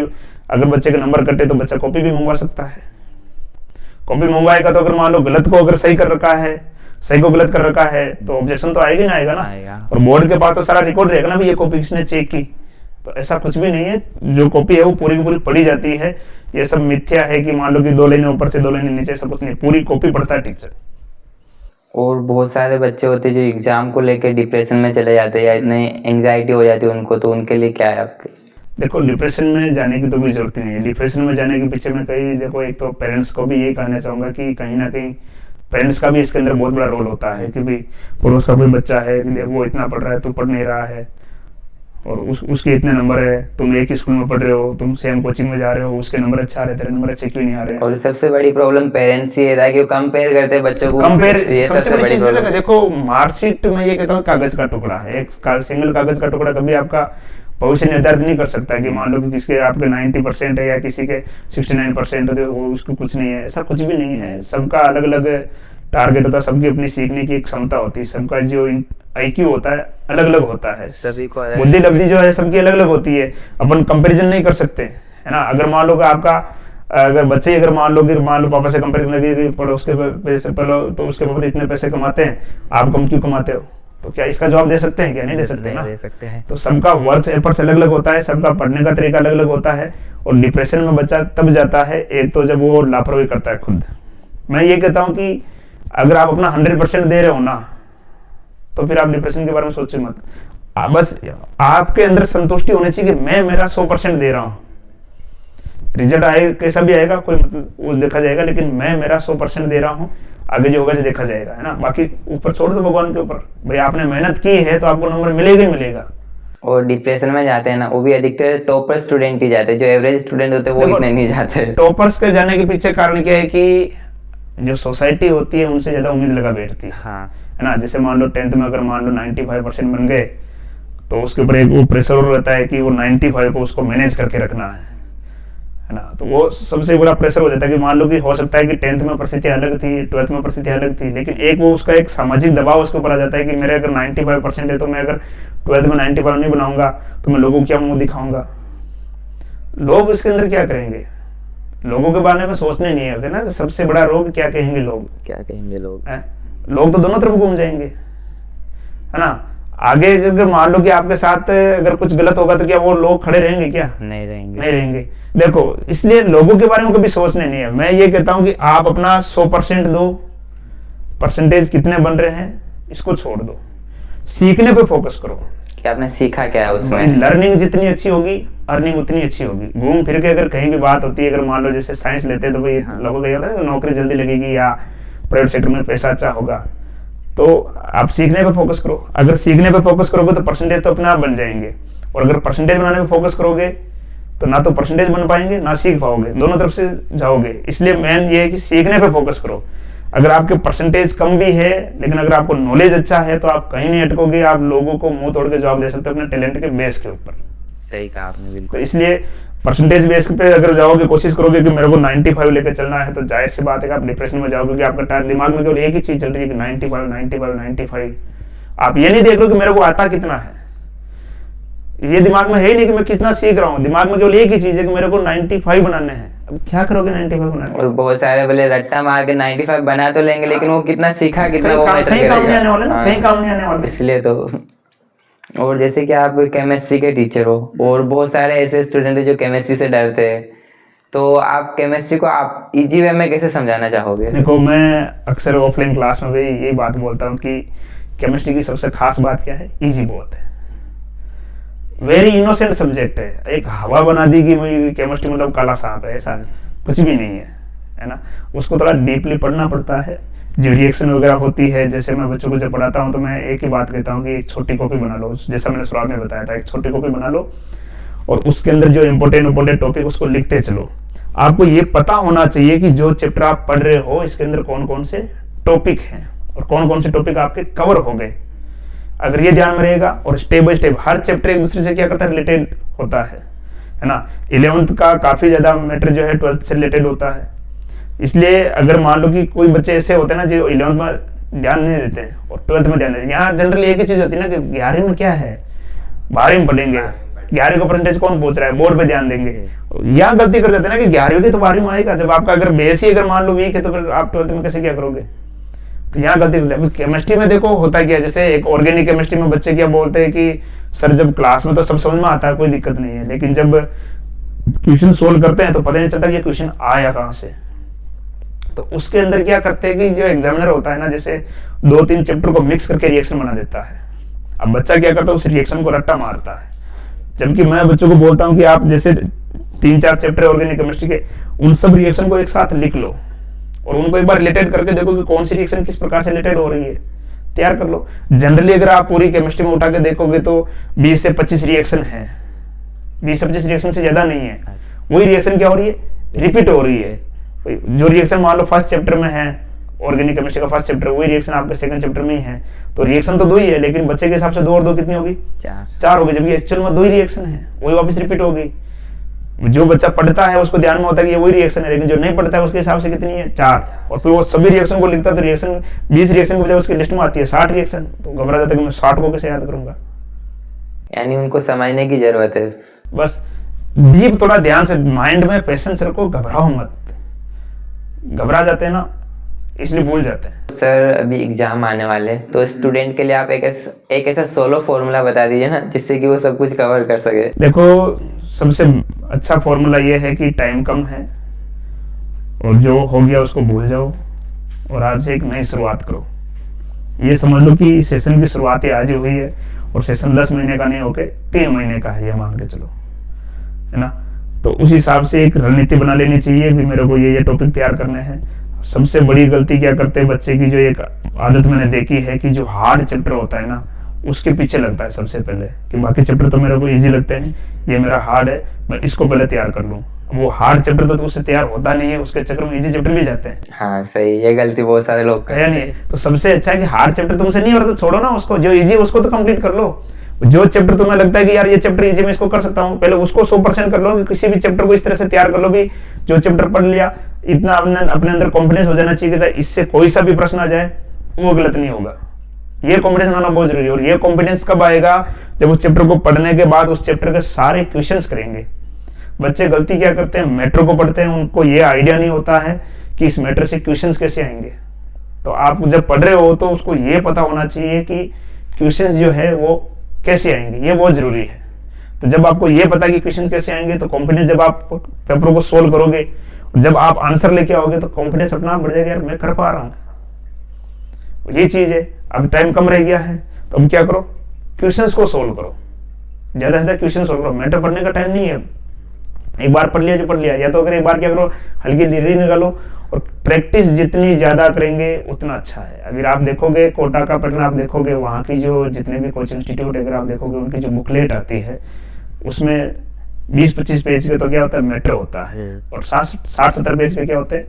अगर बच्चे के नंबर कटे तो बच्चा कॉपी भी मंगवा सकता है। कॉपी मंगवाएगा तो अगर मान लो गलत को अगर सही कर रखा है, सही को गलत कर रखा है तो ऑब्जेक्शन तो आएगा ना। और बोर्ड के पास तो सारा रिकॉर्ड रहेगा ना भी ये कॉपी किसने चेक की। तो ऐसा कुछ भी नहीं है, जो कॉपी है वो पूरी की पूरी पढ़ी जाती है। ये सब मिथ्या है कि मान लो कि 2 लाइनें ऊपर से 2 लाइनें नीचे, ऐसा कुछ नहीं, पूरी कॉपी पढ़ता है टीचर। और बहुत सारे बच्चे होते हैं जो एग्जाम को लेकर डिप्रेशन में चले जाते हैं या इतने एंजाइटी हो जाती है उनको, तो उनके लिए क्या है आपके? देखो डिप्रेशन में जाने की तो कोई जरूरत नहीं है। डिप्रेशन में जाने के पीछे में कहीं देखो, एक तो पेरेंट्स को भी यही कहना चाहूंगा कि कहीं ना कहीं पेरेंट्स का भी इसके अंदर बहुत बड़ा रोल होता है कि भाई पड़ोस का कोई बच्चा है, वो इतना पढ़ रहा है, तू पढ़ नहीं रहा है, और उसके इतने नंबर है, तुम एक ही स्कूल में पढ़ रहे हो, तुम सेम कोचिंग में जा रहे हो, उसके नंबर अच्छा आ रहे, तेरे नंबर अच्छे क्यों नहीं आ रहे। और सबसे बड़ी प्रॉब्लम पेरेंट्स ही है कि वो कंपेयर करते हैं बच्चों को। ये सबसे बड़ी प्रॉब्लम। देखो मार्कशीट में ये कहता हूँ कागज का टुकड़ा है, एक सिंगल कागज का टुकड़ा कभी आपका भविष्य निर्धारित नहीं कर सकता कि मान लो कि किसके आपके 90% है या किसी के 69% है, वो उसको कुछ नहीं है, ऐसा कुछ भी नहीं है। सबका अलग अलग टारगेट होता है, सबकी अपनी सीखने की एक क्षमता होती है, सबका जो IQ होता है अलग अलग होता है, सभी को बुद्धि लब्धि जो है सबकी अलग अलग होती है। अपन कंपैरिजन नहीं कर सकते, है ना। अगर मान लो कि आपका अगर बच्चे अगर मान लो पापा से कंपेयर करने पड़ोस के पैसे पढ़ो तो उसके पापा इतने पैसे कमाते हैं, आप कम क्यों कमाते हो, तो क्या इसका जवाब दे सकते हैं? क्या नहीं दे सकते ना। दे सकते हैं। तो सबका वर्क एफर्ट्स अलग अलग होता है, सबका पढ़ने का तरीका अलग अलग होता है। और डिप्रेशन में बच्चा तब जाता है एक तो जब वो लापरवाही करता है खुद। मैं ये कहता हूँ कि अगर आप अपना 100% दे रहे हो ना तो फिर आप डिप्रेशन के बारे में सोचे मत। बस आपके अंदर संतुष्टि होनी चाहिए कि मैं मेरा 100% दे रहा हूँ, रिजल्ट आए कैसा भी आएगा कोई मतलब वो देखा जाएगा, लेकिन मैं मेरा 100% दे रहा हूँ, आगे जो होगा जो देखा जाएगा, है ना। बाकी ऊपर छोड़ दो भगवान के ऊपर, भाई आपने मेहनत की है तो आपको नंबर मिलेगा ही मिलेगा। और डिप्रेशन में जाते हैं ना वो भी अधिकतर टॉपर स्टूडेंट ही जाते हैं, जो एवरेज स्टूडेंट होते हैं वो इतने नहीं जाते। टॉपर्स के जाने के पीछे कारण क्या है कि जो सोसाइटी होती है उनसे ज्यादा उम्मीद लगा बैठती है, है ना। जैसे मान लो 10th में अगर मान लो 95% बन गए तो उसके ऊपर एक वो प्रेशर रहता है कि वो 95 को उसको मैनेज करके रखना है ना। तो वो सबसे बड़ा प्रेशर हो जाता है कि मान लो कि हो सकता है कि 10th में परिस्थिति अलग थी, 12th में परिस्थिति अलग थी, लेकिन एक वो उसका एक सामाजिक दबाव उसके ऊपर आ जाता है कि मेरे अगर 95% है तो मैं अगर 12th में 95 नहीं बनाऊंगा तो मैं लोगों को क्या मुंह दिखाऊंगा। लोग इसके अंदर क्या करेंगे, लोगों के बारे में सोचने नहीं है ना। सबसे बड़ा रोग क्या कहेंगे लोग, क्या कहेंगे लोग, लोग तो दोनों तरफ घूम जाएंगे, है ना। आगे अगर मान लो कि आपके साथ अगर कुछ गलत होगा तो क्या वो लोग खड़े रहेंगे? क्या नहीं रहेंगे। देखो इसलिए लोगों के बारे में कभी सोचने नहीं है। मैं ये कहता हूं कि आप अपना 100% दो, परसेंटेज कितने बन रहे हैं इसको छोड़ दो, सीखने पे फोकस करो कि आपने सीखा क्या है उसमें। लर्निंग जितनी अच्छी होगी अर्निंग उतनी अच्छी होगी। घूम फिर के अगर कहीं भी बात होती है, अगर मान लो जैसे साइंस लेते हैं तो भाई लोगों का ये होता है नौकरी जल्दी लगेगी या प्राइवेट सेक्टर में पैसा अच्छा होगा, तो आप सीखने पे फोकस करो। अगर सीखने पे फोकस करोगे तो परसेंटेज तो अपने आप बन जाएंगे, और अगर परसेंटेज बनाने पे फोकस करोगे तो ना तो परसेंटेज बन पाएंगे ना सीख पाओगे, दोनों तरफ से जाओगे। इसलिए मेन ये है कि सीखने पे फोकस करो। अगर आपके परसेंटेज कम भी है लेकिन अगर आपको नॉलेज अच्छा है तो आप कहीं नहीं अटकोगे, आप लोगों को मुंह तोड़ के जवाब दे सकते हो अपने टैलेंट के बेस के ऊपर। सही कहा आपने बिल्कुल। तो इसलिए परसेंटेज बेस पे अगर जाओगे, कोशिश करोगे कि मेरे को 95 लेकर चलना है, तो जाहिर सी बात है कि आप डिप्रेशन में जाओगे, क्योंकि आपका दिमाग में केवल एक ही चीज चल रही है कि 95। आप ये नहीं देख लो कि मेरे को आता कितना है, ये दिमाग में है ही नहीं कि मैं कितना सीख रहा हूँ। दिमाग में केवल एक ही चीज है कि मेरे को 95 बनाने हैं, अब क्या करोगे 95 बना के? और बहुत सारे बोले रट्टा मार के 95 बना तो लेंगे, लेकिन वो कितना सीखा कितना वो मैटर कहीं काम नहीं आने वाले ना, हाँ, कहीं काम नहीं आने वाले। इसलिए तो। और जैसे कि आप केमिस्ट्री के टीचर हो और बहुत सारे ऐसे स्टूडेंट हैं जो केमिस्ट्री से डरते हैं, तो आप केमिस्ट्री को आप इजी वे में कैसे समझाना चाहोगे? देखो, मैं अक्सर ऑफलाइन क्लास में भी यही बात बोलता हूँ कि केमिस्ट्री की सबसे खास बात क्या है, इजी बहुत है, वेरी इनोसेंट सब्जेक्ट है। एक हवा बना दी कि भाई केमिस्ट्री मतलब काला सांप है, ऐसा कुछ भी नहीं है ना। उसको थोड़ा डीपली पढ़ना पड़ता है, जो रिएक्शन वगैरह होती है। जैसे मैं बच्चों को जब पढ़ाता हूँ तो मैं एक ही बात कहता हूँ कि एक छोटी कॉपी बना लो, जैसा मैंने शुरुआत में बताया था, एक छोटी कॉपी बना लो और उसके अंदर जो इंपॉर्टेंट टॉपिक उसको लिखते चलो। आपको ये पता होना चाहिए कि जो चैप्टर आप पढ़ रहे हो इसके अंदर कौन कौन से टॉपिक हैं और कौन कौन से टॉपिक आपके कवर हो गए। अगर ये ध्यान में रहेगा, और step by step her chapter एक दूसरे से क्या करता है, रिलेटेड होता है ना। 11th का काफी ज्यादा मैटर जो है 12th से रिलेटेड होता है। इसलिए अगर मान लो कि कोई बच्चे ऐसे होते हैं ना जो 11th में ध्यान नहीं देते हैं और 12th में ध्यान देते हैं, यहाँ जनरली एक ही चीज होती है ना कि 11वीं में क्या है, 12वीं में पढ़ेंगे, 11वीं को परसेंटेज कौन पूछ रहा है, बोर्ड पे ध्यान देंगे। यहाँ गलती कर जाते हैं ना कि 11वीं की तो 12वीं में आएगा। जब आपका अगर बेस ही अगर मान लो वीक है तो फिर आप 12th में कैसे क्या करोगे। तो यहाँ गलती कर जाती है। केमिस्ट्री में देखो होता क्या है, जैसे एक ऑर्गेनिक केमिस्ट्री में बच्चे क्या बोलते हैं कि सर जब क्लास में तो सब समझ में आता है, कोई दिक्कत नहीं है, लेकिन जब क्वेश्चन सोल्व करते हैं तो पता नहीं चलता कि ये क्वेश्चन आया कहाँ से। तो उसके अंदर क्या करते हैं कि जो एग्जामिनर होता है ना, जैसे 2-3 चैप्टर को मिक्स करके रिएक्शन बना देता है। अब बच्चा क्या करता है, उस रिएक्शन को रट्टा मारता है। जबकि मैं बच्चों को बोलता हूँ कि आप जैसे 3-4 चैप्टर ऑर्गेनिक केमिस्ट्री के, उन सब रिएक्शन को एक साथ लिख लो और उनको एक बार रिलेटेड करके देखो कि कौन सी रिएक्शन किस प्रकार से रिलेटेड हो रही है, तैयार कर लो। जनरली अगर आप पूरी केमिस्ट्री में उठा के देखोगे तो 20 से 25 रिएक्शन है, 20 से 25 रिएक्शन से ज्यादा नहीं है। वही रिएक्शन क्या हो रही है, रिपीट हो रही है। जो रिएक्शन मान लो फर्स्ट चैप्टर में है, ऑर्गेनिक केमिस्ट्री का फर्स्ट चैप्टर, वही रिएक्शन आपके सेकंड चैप्टर में ही है। तो रिएक्शन तो 2 ही है, लेकिन बच्चे के हिसाब से 2 और 2 कितनी होगी, 4 होगी, जबकि एक्चुअल में 2 ही रिएक्शन है, वही वापस रिपीट होगी। जो बच्चा पढ़ता है उसको ध्यान में होता है कि ये वही रिएक्शन है, लेकिन जो नहीं पढ़ता है उसके हिसाब से कितनी है, 4। और फिर वो सभी रिएक्शन को लिखता है तो रिएक्शन 20 रिएक्शन की बजाय उसकी लिस्ट में आती है 60 रिएक्शन। तो घबरा जाता है कि मैं 60 को कैसे याद करूंगा। यानी उनको समझने की जरूरत है। बस डीप थोड़ा ध्यान से माइंड में पेशेंस रखो, घबराओ मत। घबरा जाते हैं ना इसलिए भूल जाते हैं। सर अभी एग्जाम आने वाले, तो स्टूडेंट के लिए आप एक ऐसा सोलो फॉर्मूला बता दीजिए ना, जिससे कि वो सब कुछ कवर कर सके। देखो, सबसे अच्छा फॉर्मूला ये है कि टाइम कम है और जो हो गया उसको भूल जाओ और आज से एक नई शुरुआत करो। ये समझ लो कि सेशन की शुरुआत ही आज ही हुई है और सेशन 10 महीने का नहीं होके 3 महीने का है, ये मान के चलो, है ना। तो उस हिसाब से एक रणनीति बना लेनी चाहिए कि मेरे को ये टॉपिक तैयार करने हैं। सबसे बड़ी गलती क्या करते हैं बच्चे की, जो एक आदत मैंने देखी है कि जो हार्ड चैप्टर होता है ना उसके पीछे लगता है सबसे पहले, कि बाकी चैप्टर तो मेरे को इजी लगते हैं, ये मेरा हार्ड है, मैं इसको पहले तैयार कर लूँ। वो हार्ड चैप्टर तो उससे तैयार होता नहीं है, उसके चक्कर में इजी चैप्टर भी जाते हैं। हाँ सही, ये गलती बहुत सारे लोग करते हैं। नहीं, तो सबसे अच्छा है कि हार्ड चैप्टर तुमसे नहीं हो रहा तो छोड़ो ना उसको, जो इजी है उसको तो कंप्लीट कर लो। जो चैप्टर तुम्हें लगता है कि यार ये चैप्टर इजी मैं इसको कर सकता हूँ, पहले उसको 100% कर लो। कि किसी भी चैप्टर को इस तरह से तैयार कर लो भी जो चैप्टर पढ़ लिया इतना अपने अंदर कॉन्फिडेंस हो जाना चाहिए कि इससे कोई सा भी प्रश्न आ जाए वो गलत नहीं होगा। ये कॉन्फिडेंस आना बहुत जरूरी है। और ये कॉन्फिडेंस कब आएगा, जब उस चैप्टर को पढ़ने के बाद उस चैप्टर के सारे क्वेश्चंस करेंगे। बच्चे गलती क्या करते हैं, मैटर को पढ़ते हैं, उनको ये आइडिया नहीं होता है कि इस मैटर से क्वेश्चंस कैसे आएंगे। तो आप जब पढ़ रहे हो तो उसको ये पता होना चाहिए कि क्वेश्चंस जो है वो कैसे आएंगे, ये बहुत जरूरी है। तो जब आपको ये पता कि क्वेश्चन कैसे आएंगे तो कॉन्फिडेंस, जब आप पेपर को सोल्व करोगे, जब आप आंसर लेके आओगे तो कॉन्फिडेंस अपना बढ़ जाएगा, यार मैं कर पा रहा हूँ। ये चीज है। अब टाइम कम रह गया है तो अब क्या करो, क्वेश्चंस को सोल्व करो, ज्यादा से ज्यादा क्वेश्चन सोल्व करो। मैटर पढ़ने का टाइम नहीं है, एक बार पढ़ लिया जो पढ़ लिया, या तो अगर एक बार क्या करो हल्की डिग्री निकालो और प्रैक्टिस जितनी ज्यादा करेंगे उतना अच्छा है। अगर आप देखोगे कोटा का पैटर्न, आप देखोगे वहाँ की जो जितने भी कोचिंग इंस्टीट्यूट अगर आप देखोगे उनकी जो बुकलेट आती है उसमें 20-25 पेज के तो क्या होता है, मैटर होता है, और 60-70 पेज के क्या होते हैं,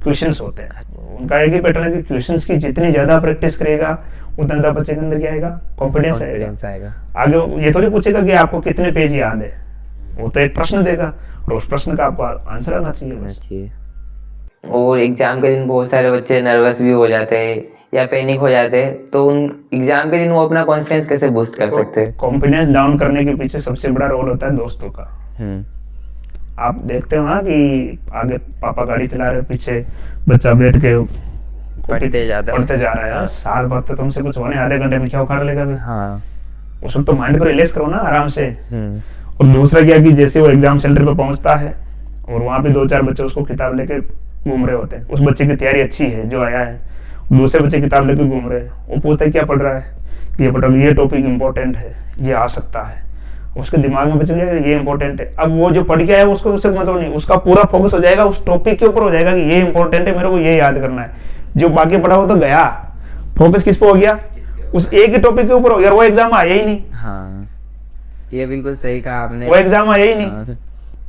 क्वेश्चंस होते हैं। उनका एक ही पैटर्न है कि क्वेश्चंस की जितनी ज्यादा प्रैक्टिस करेगा उतना ज्यादा बच्चे के अंदर क्या आएगा, कॉन्फिडेंस आएगा। आगे ये थोड़ी पूछेगा कि आपको कितने पेज याद है, वो तो एक प्रश्न देगा और उस प्रश्न का आपको आंसर आना चाहिए। और एग्जाम के दिन बहुत सारे बच्चे नर्वस भी हो जाते हैं या पैनिक हो जाते हैं, तो उन एग्जाम के दिन वो अपना कॉन्फिडेंस कैसे बूस्ट कर सकते हैं? कॉन्फिडेंस डाउन करने के पीछे सबसे बड़ा रोल होता है दोस्तों का। आप देखते हो ना कि आगे पापा गाड़ी चला रहे, पीछे बच्चा बैठ के पढ़ते जा रहा है यार। साल भर तो तुमसे कुछ होने, आधे घंटे में क्या उखाड़ लेगा अभी। हाँ। उस वक्त तो माइंड को रिलैक्स करो ना आराम से। हम्म। और दूसरा क्या कि जैसे वो एग्जाम सेंटर पे पहुंचता है और वहां पे 2-4 बच्चे उसको किताब लेके घूम रहे होते हैं, उस बच्चे की तैयारी अच्छी है जो आया है, दूसरे बच्चे किताब लेके घूम रहे हैं, वो पूछता है क्या पढ़ रहा है, ये पढ़ रहा है, ये टॉपिक इंपॉर्टेंट है, ये आ सकता है, उसके दिमाग में बच जाएगा ये इंपॉर्टेंट है। अब वो जो पढ़ के आया उसको उससे मतलब नहीं, उसका पूरा फोकस हो जाएगा उस टॉपिक के ऊपर हो जाएगा कि ये इंपॉर्टेंट है, मेरे को ये याद करना है। जो बाकी पढ़ा हो तो गया, फोकस किस पे हो गया, उस एक ही टॉपिक के ऊपर हो गया, वो एग्जाम आया ही नहीं। हाँ, ये बिल्कुल सही कहा आपने, वो एग्जाम आया ही नहीं,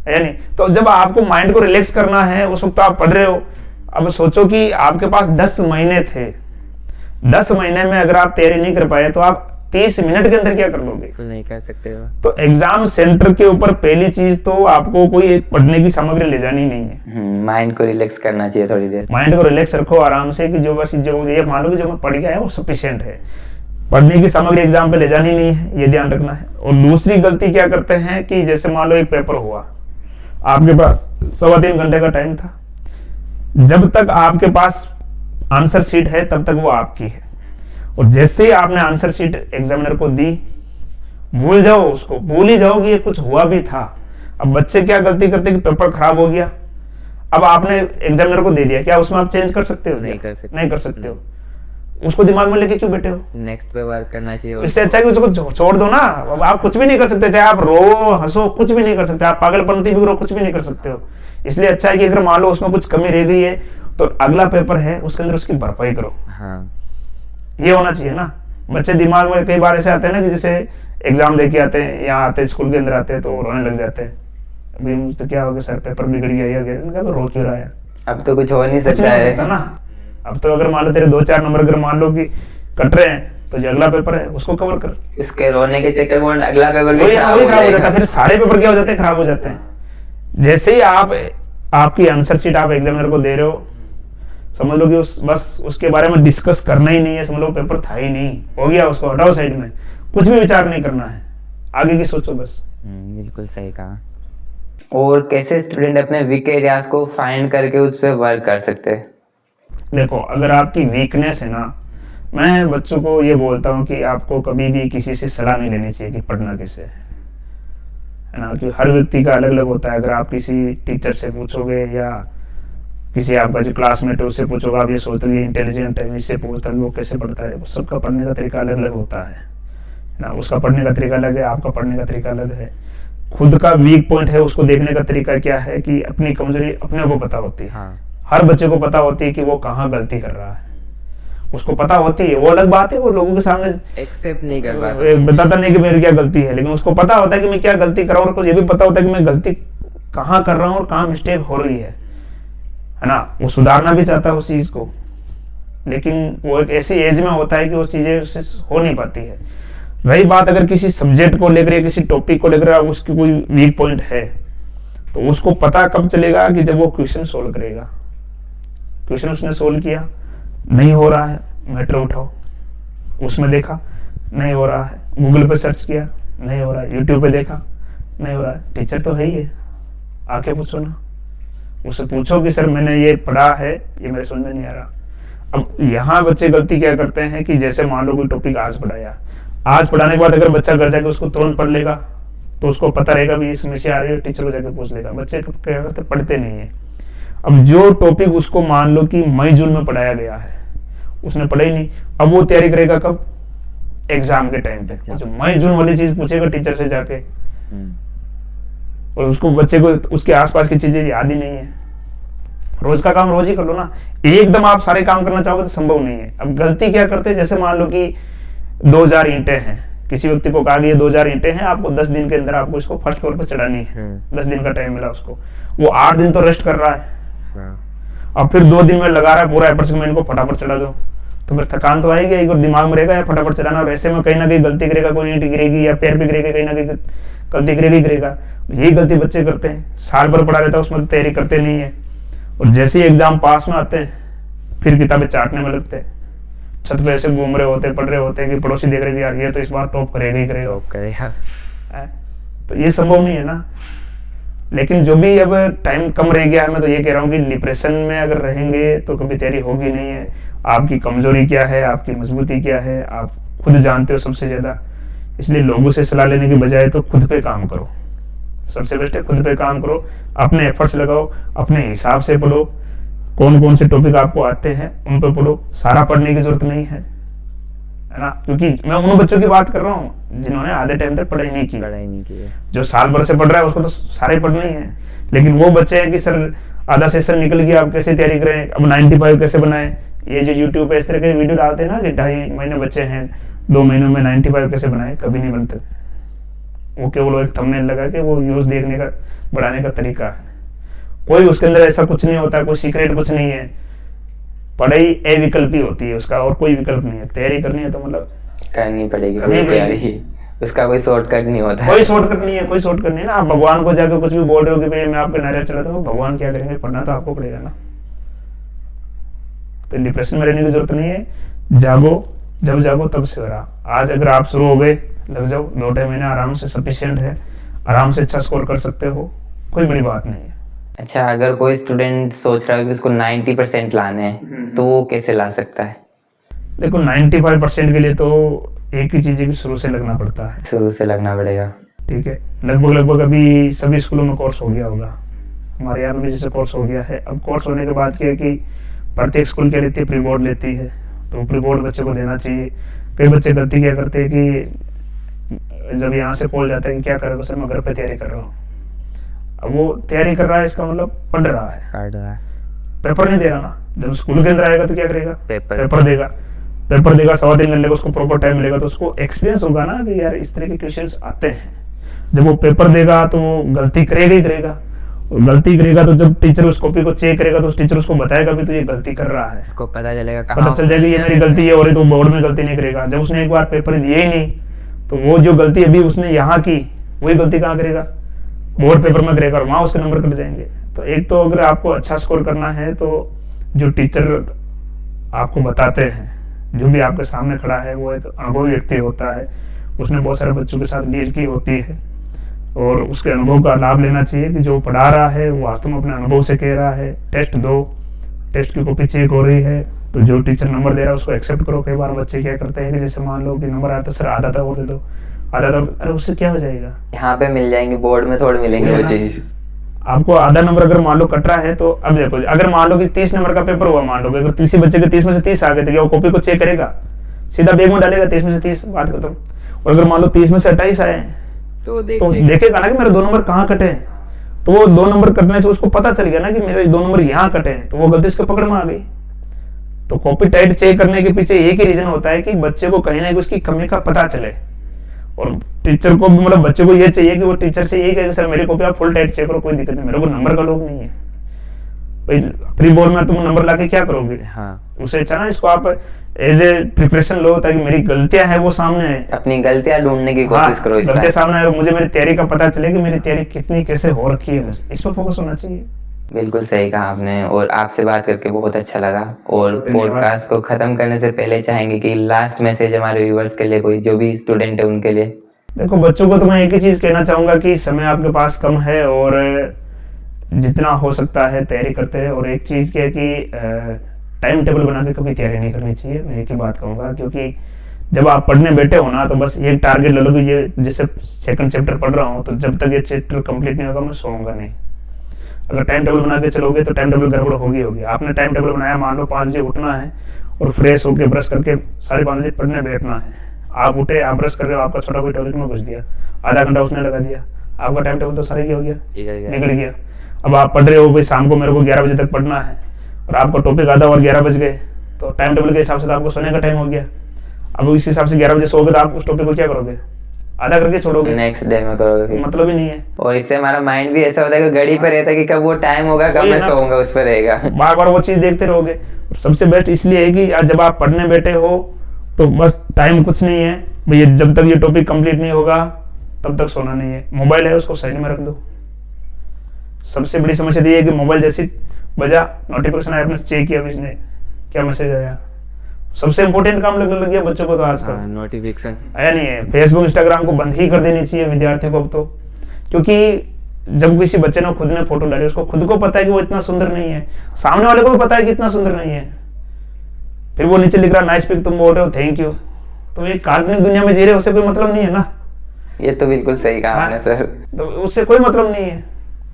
है नहीं। तो जब आपको माइंड को रिलैक्स करना है उस वक्त आप पढ़ रहे हो। अब सोचो कि आपके पास 10 महीने थे, 10 महीने में अगर आप तैयारी नहीं कर पाए तो आप 30 मिनट के अंदर क्या कर लोगे, तो नहीं कर सकते हो। तो एग्जाम सेंटर के ऊपर पहली चीज तो आपको कोई पढ़ने की सामग्री ले जानी नहीं है। माइंड को रिलैक्स करना चाहिए थोड़ी देर। माइंड को रिलैक्स रखो आराम से कि जो बस जो ये मान लो कि जो मैं पढ़ गया है वो सफिशिएंट है, पढ़ने की सामग्री एग्जाम पे ले जानी नहीं है, ये ध्यान रखना है। और दूसरी गलती क्या करते हैं कि जैसे मान लो एक पेपर हुआ, आपके पास 3.25 घंटे का टाइम था, जब तक आपके पास आंसर शीट है तब तक वो आपकी है, और जैसे ही आपने आंसर शीट एग्जामिनर को दी, भूल जाओ उसको, भूल ही जाओ कि ये कुछ हुआ भी था। अब बच्चे क्या गलती करते कि पेपर खराब हो गया, अब आपने एग्जामिनर को दे दिया, क्या उसमें आप चेंज कर सकते हो? नहीं कर सकते, नहीं कर सकते हो। उसको दिमाग में लेके क्यों बैठे हो? नेक्स्ट पे वर्क करना चाहिए। इससे अच्छा है कि उसको छोड़ दो ना। अब आप कुछ भी नहीं कर सकते, चाहे आप रो हंसो कुछ भी नहीं कर सकते, आप पागलपंती भी करो कुछ भी नहीं कर सकते हो। इसलिए अच्छा है कि अगर मान लो उसमें कुछ कमी रह गई है तो अगला पेपर है उसके अंदर उसकी भरपाई करो। हाँ, ये होना चाहिए ना। बच्चे दिमाग में कई बार ऐसे आते हैं ना कि जैसे एग्जाम दे के आते हैं, यहाँ आते हैं स्कूल के अंदर आते हैं तो रोने लग जाते हैं, अभी मुझसे क्या हो गया सर, पेपर बिगड़ गया या गया, रो क्यों रहा है? अब तो कुछ हो नहीं कुछ सकता नहीं हो है सकता ना। अब तो अगर मान लो तेरे 2-4 नंबर अगर मान लो कि कट रहे हैं तो जो अगला पेपर है उसको कवर कर। इसके रोने के चक्कर में अगला पेपर भी वही खराब खराब हो हो जाता जाएगा। है, फिर सारे पेपर क्या हो जाते हैं, खराब हो जाते हैं। जैसे ही आप आपकी आंसर शीट आप एग्जामिनर को दे रहे हो, समझ लो कि बस उसके बारे में डिस्कस करना ही नहीं है, समझ लो पेपर था ही नहीं, हो गया, उसको हटाओ साइड में, कुछ भी विचार नहीं करना है, आगे की सोचो बस। बिल्कुल सही कहा। और कैसे स्टूडेंट अपने वीक एरियाज को फाइंड करके उस पर वर्क कर सकते हैं? देखो, अगर आपकी वीकनेस है ना, मैं बच्चों को ये बोलता हूँ कि आपको कभी भी किसी से सलाह नहीं लेनी चाहिए कि पढ़ना कैसे है ना, क्योंकि हर व्यक्ति का अलग अलग होता है। अगर आप किसी टीचर से पूछोगे या किसी आपका जो क्लासमेट है उससे पूछोगे, आप ये सोचते हैं इंटेलिजेंट है, इससे पूछता है वो कैसे पढ़ता है, सबका पढ़ने का तरीका अलग अलग होता है ना। उसका पढ़ने का तरीका अलग है, आपका पढ़ने का तरीका अलग है। खुद का वीक पॉइंट है, उसको देखने का तरीका क्या है कि अपनी कमजोरी अपने को पता होती है। हाँ। हर बच्चे को पता होती है कि वो कहाँ गलती कर रहा है, उसको पता होती है। वो अलग बात है, वो लोगों के सामने एक्सेप्ट नहीं कर पाता, बताता नहीं कि मेरी क्या गलती है, लेकिन उसको पता होता है कि मैं क्या गलती कर रहा हूँ, और ये भी पता होता है कि मैं गलती कहाँ कर रहा हूँ और कहाँ मिस्टेक हो रही है ना। वो सुधारना भी चाहता है उस चीज को, लेकिन वो एक ऐसी एज में होता है कि वो चीजें उससे हो नहीं पाती है। रही बात अगर किसी सब्जेक्ट को लेकर या किसी टॉपिक को लेकर उसकी कोई वीक पॉइंट है, तो उसको पता कब चलेगा कि जब वो क्वेश्चन सोल्व करेगा। क्वेश्चन उसने सोल्व किया, नहीं हो रहा है, मैटर उठाओ, उसमें देखा नहीं हो रहा है, गूगल पे सर्च किया नहीं हो रहा है, यूट्यूब पे देखा नहीं हो रहा है, टीचर तो है ही है, आके पूछो ना, उससे पूछो कि सर मैंने ये पढ़ा है, ये मेरे समझ में नहीं आ रहा। अब यहाँ बच्चे गलती क्या करते हैं कि जैसे मान लो कोई टॉपिक आज पढ़ाया, आज पढ़ाने के बाद अगर बच्चा घर जाके उसको तुरंत पढ़ लेगा तो उसको पता रहेगा भी इस समस्या आ रही है, टीचर को जाके पूछ लेगा। बच्चे क्या करते, पढ़ते नहीं है। अब जो टॉपिक उसको मान लो कि मई जून में पढ़ाया गया है, उसने पढ़ा ही नहीं, अब वो तैयारी करेगा कब, एग्जाम के टाइम पे। जो मई जून वाली चीज पूछेगा टीचर से जाके, और उसको बच्चे को उसके आसपास की चीजें याद ही नहीं है। रोज का काम रोज ही कर लो ना, एकदम आप सारे काम करना चाहोगे तो संभव नहीं है। अब गलती क्या करते हैं, जैसे मान लो कि 2000 ईंटें हैं, किसी व्यक्ति को कहा कि ये 2000 ईंटें हैं, आपको 10 दिन के अंदर आपको इसको फर्स्ट फ्लोर पर चढ़ानी है, 10 दिन का टाइम मिला उसको, वो 8 दिन तो रेस्ट कर रहा है, अब फिर 2 दिन में लगा रहा है पूरा एफर्ट्स में इनको फटाफट चढ़ा दो, तो फिर थकान तो आएगी, एक दिमाग में रहेगा यार फटाफट चलाना, और ऐसे में कहीं ना कहीं गलती करेगा, कोई ईंट गिरेगी या पैर भी गिरेगा, कहीं ना कहीं गलती करेगा। यही गलती बच्चे करते हैं, साल भर पढ़ा रहता है उसमें तैयारी करते नहीं है, और जैसे ही एग्जाम पास में आते हैं फिर किताबें चाटने में लगते हैं, छत पे ऐसे घूम रहे होते, पढ़ रहे होते हैं कि पड़ोसी देख रहे हैं यार ये तो इस बार टॉप करेगा ही करेगा। करेगा। तो ये संभव नहीं है ना। लेकिन जो भी अब टाइम कम रह गया है, मैं तो ये कह रहा हूँ कि डिप्रेशन में अगर रहेंगे तो कभी तैयारी होगी नहीं है। आपकी कमजोरी क्या है, आपकी मजबूती क्या है, आप खुद जानते हो सबसे ज्यादा। इसलिए लोगों से सलाह लेने की बजाय तो खुद पे काम करो। सबसे बेस्ट है खुद पे काम करो, अपने एफर्ट्स लगाओ, अपने हिसाब से पढ़ो। कौन कौन से टॉपिक आपको आते हैं उन पर पढ़ो, सारा पढ़ने की जरूरत नहीं है ना। क्योंकि मैं उन बच्चों की बात कर रहा हूँ जिन्होंने आधे टाइम तक पढ़ाई नहीं की है। जो साल भर से पढ़ रहा है उसको तो सारे पढ़ने ही है। लेकिन वो बच्चे हैं कि सर आधा सेशन निकल गया, अब कैसे तैयारी करें, अब 95 कैसे बनाए। ये जो यूट्यूब पे इस तरह के वीडियो डालते हैं ना कि 2.5 महीने बच्चे हैं, 2 महीनों में 95 कैसे बनाए, कभी नहीं बनते। वो केवल एक थंबनेल लगा के वो व्यूज देखने का, बढ़ाने का तरीका है। कोई उसके अंदर ऐसा कुछ नहीं होता, कोई सीक्रेट कुछ नहीं है। पढ़ाई अविकल्पी होती है उसका, और कोई विकल्प नहीं है। तैयारी करनी है तो मतलब करनी पड़ेगी तैयारी, उसका कोई शॉर्टकट नहीं होता। कोई शॉर्टकट नहीं है, कोई शॉर्टकट नहीं है ना। आप भगवान को जाकर कुछ भी बोल रहे हो कि भाई मैं आपके नारियल चलाता हूँ, भगवान क्या करेंगे, पढ़ना तो आपको पड़ेगा ना। तो डिप्रेशन में रहने की जरूरत नहीं है। जागो, जब जागो तब सवेरा। आज अगर आप शुरू हो गए, लग जाओ, 2-2 महीने आराम से सफिशिएंट है, आराम से अच्छा स्कोर कर सकते हो, कोई बड़ी बात नहीं है। अच्छा, अगर कोई स्टूडेंट सोच रहा है कि उसको 90% लाने हैं तो वो कैसे ला सकता है? देखो 95% के लिए तो एक ही चीज है कि शुरू से लगना पड़ता है। शुरू से लगना पड़ेगा, ठीक है। लगभग अभी सभी स्कूलों में कोर्स हो गया होगा, हमारे यहाँ भी जैसे कोर्स हो गया है। अब कोर्स होने के बाद क्या है कि प्रत्येक स्कूल क्या लेती है, प्री बोर्ड लेती है, तो प्री बोर्ड बच्चे को देना चाहिए। कई बच्चे गलती क्या करते हैं कि जब यहाँ से बोल जाते हैं कि क्या करोगे सर, मैं घर पे तैयारी कर रहा हूँ। अब वो तैयारी कर रहा है, इसका मतलब पढ़ रहा है, पेपर नहीं दे रहा ना। जब स्कूल के अंदर आएगा तो क्या करेगा, पेपर देगा 3.25 घंटे का, उसको प्रॉपर टाइम मिलेगा, तो उसको एक्सपीरियंस होगा ना कि यार इस तरह के क्वेश्चंस आते हैं। जब वो पेपर देगा तो वो गलती करेगा ही करेगा, और गलती करेगा तो जब टीचर उस कॉपी को चेक करेगा तो उस टीचर उसको बताएगा भी तो ये गलती कर रहा है, उसको पता चलेगा, पता चल जाएगी ये मेरी गलती है, और तो बोर्ड में गलती नहीं करेगा। जब उसने एक बार पेपर दिए ही नहीं तो वो जो गलती अभी उसने यहाँ की वही गलती कहाँ करेगा, बोर्ड पेपर में करेगा, और वहां उसके नंबर कट जाएंगे। तो एक तो अगर आपको अच्छा स्कोर करना है तो जो टीचर आपको बताते हैं, जो भी आपके सामने खड़ा है वो एक अनुभवी व्यक्ति होता है, उसने बहुत सारे बच्चों के साथ डील की होती है, और उसके अनुभव का लाभ लेना चाहिए कि जो पढ़ा रहा है वो वास्तव में अपने अनुभव से कह रहा है। टेस्ट दो, टेस्ट की कॉपी चेक हो रही है तो जो टीचर नंबर दे रहा है उसको एक्सेप्ट करो। कई बार बच्चे क्या करते हैं कि जैसे मान लो कि नंबर आया तो सर आधा था और दे दो, आधा था, अरे उससे क्या हो जाएगा, यहाँ पे मिल जाएंगे, बोर्ड में थोड़े मिलेंगे वो चीज। आपको आधा नंबर अगर मान लो कट रहा है तो अब देखो, अगर मान लो कि 30 नंबर का पेपर हुआ, मान लो अगर 30 बच्चे के 30 में से 30 आ गए थे, क्या वो कॉपी को चेक करेगा, सीधा बैग में डालेगा 30 में से 30, बात खत्म। और अगर मान लो 30 में से 28 आए तो देखेगा ना कि मेरे 2 नंबर कहाँ कटे, तो वो 2 नंबर कटने से उसको पता चल गया ना कि मेरे 2 नंबर यहाँ कटे हैं, तो वो गलती उसके पकड़ में आ गई। तो कॉपी टाइट चेक करने के पीछे एक ही रीजन होता है कि बच्चे को कहीं ना कहीं उसकी कमी का पता चले, और टीचर को मतलब बच्चे को ये चाहिए कि वो टीचर से यही कहे सर मेरी कॉपी आप फुल टाइट चेक करो, कोई दिक्कत नहीं, मेरे को नंबर का लोग नहीं है। भाई प्री बोर्ड में तुम नंबर लाके क्या करोगे, हाँ उसे अच्छा ना इसको आप एज ए प्रिपरेशन लो, ताकि मेरी गलतियां है वो सामने है, अपनी गलतियां ढूंढने की कोशिश करो। गलतियां सामने है, मुझे मेरी तैयारी का पता चले कि मेरी तैयारी कितनी कैसे हो रखी है, इस पर फोकस होना चाहिए। बिल्कुल सही कहा आपने, और आपसे बात करके बहुत अच्छा लगा। और पॉडकास्ट को खत्म करने से पहले चाहेंगे कि लास्ट मैसेज हमारे व्यूअर्स के लिए, कोई जो भी स्टूडेंट है उनके लिए। देखो बच्चों को तो मैं एक ही चीज कहना चाहूंगा कि समय आपके पास कम है और जितना हो सकता है तैयारी करते हैं। और एक चीज क्या है कि टाइम टेबल बना के कभी तैयारी नहीं करनी चाहिए, मैं एक ही बात कहूंगा। क्योंकि जब आप पढ़ने बैठे हो ना तो बस ये टारगेट ले लो कि ये जैसे 2nd चैप्टर पढ़ रहा हूँ तो जब तक ये चैप्टर कंप्लीट नहीं होगा मैं सोऊंगा नहीं। अगर टाइम टेबल बना के चलोगे तो टाइम टेबल गड़बड़ होगी। आपने टाइम टेबल बनाया, मान लो 5 बजे उठना है और फ्रेश होकर ब्रश करके 5:30 बजे पढ़ने बैठना है। आप उठे, आप ब्रश कर रहे हो, आपका छोटा कोई टॉयलेट में घुस दिया, आधा घंटा उसने लगा दिया, आपका टाइम टेबल तो सारा ही हो गया, निकल गया। अब आप पढ़ रहे हो भाई शाम को मेरे को 11 बजे तक पढ़ना है और आपका टॉपिक आधा और 11 बज गए, तो टाइम टेबल के हिसाब से तो आपको सोने का टाइम हो गया। अब इस हिसाब से 11 बजे सोओगे तो आप उस टॉपिक को क्या करोगे, आधा करके छोड़ोगे, नेक्स्ट डे में करोगे, मतलब ही नहीं है। और इससे हमारा माइंड भी ऐसा होता है कि घड़ी पे रहता है कि कब वो टाइम होगा, कब मैं सोऊंगा, उस पर रहेगा, बार बार वो चीज देखते रहोगे। सबसे बेस्ट इसलिए है कि जब आप पढ़ने बैठे हो तो बस टाइम कुछ नहीं है भैया, जब तक ये टॉपिक कंप्लीट नहीं होगा तब तक सोना नहीं है। मोबाइल है उसको साइड में रख दो। सबसे बड़ी समस्या ये है कि मोबाइल जैसी बजा, नोटिफिकेशन आया, आपने चेक किया, इसने क्या मैसेज आया, सबसे इंपॉर्टेंट काम लगने लग गया बच्चों को तो आजकल। नोटिफिकेशन आया नहीं है। फेसबुक इंस्टाग्राम को बंद ही कर देनी चाहिए विद्यार्थियों को अब तो, क्योंकि जब किसी बच्चे ने खुद ने फोटो डाली, उसको खुद को पता है कि वो इतना सुंदर नहीं है, सामने वाले को भी पता है कि इतना सुंदर नहीं है, फिर वो नीचे लिख रहा नाइस पिक, तुम बोल रहे हो थैंक यू, तो ये काल्पनिक दुनिया में जी रहे हो, उससे कोई मतलब नहीं है ना। ये तो बिल्कुल सही कहा आपने सर। तो उससे कोई मतलब नहीं है।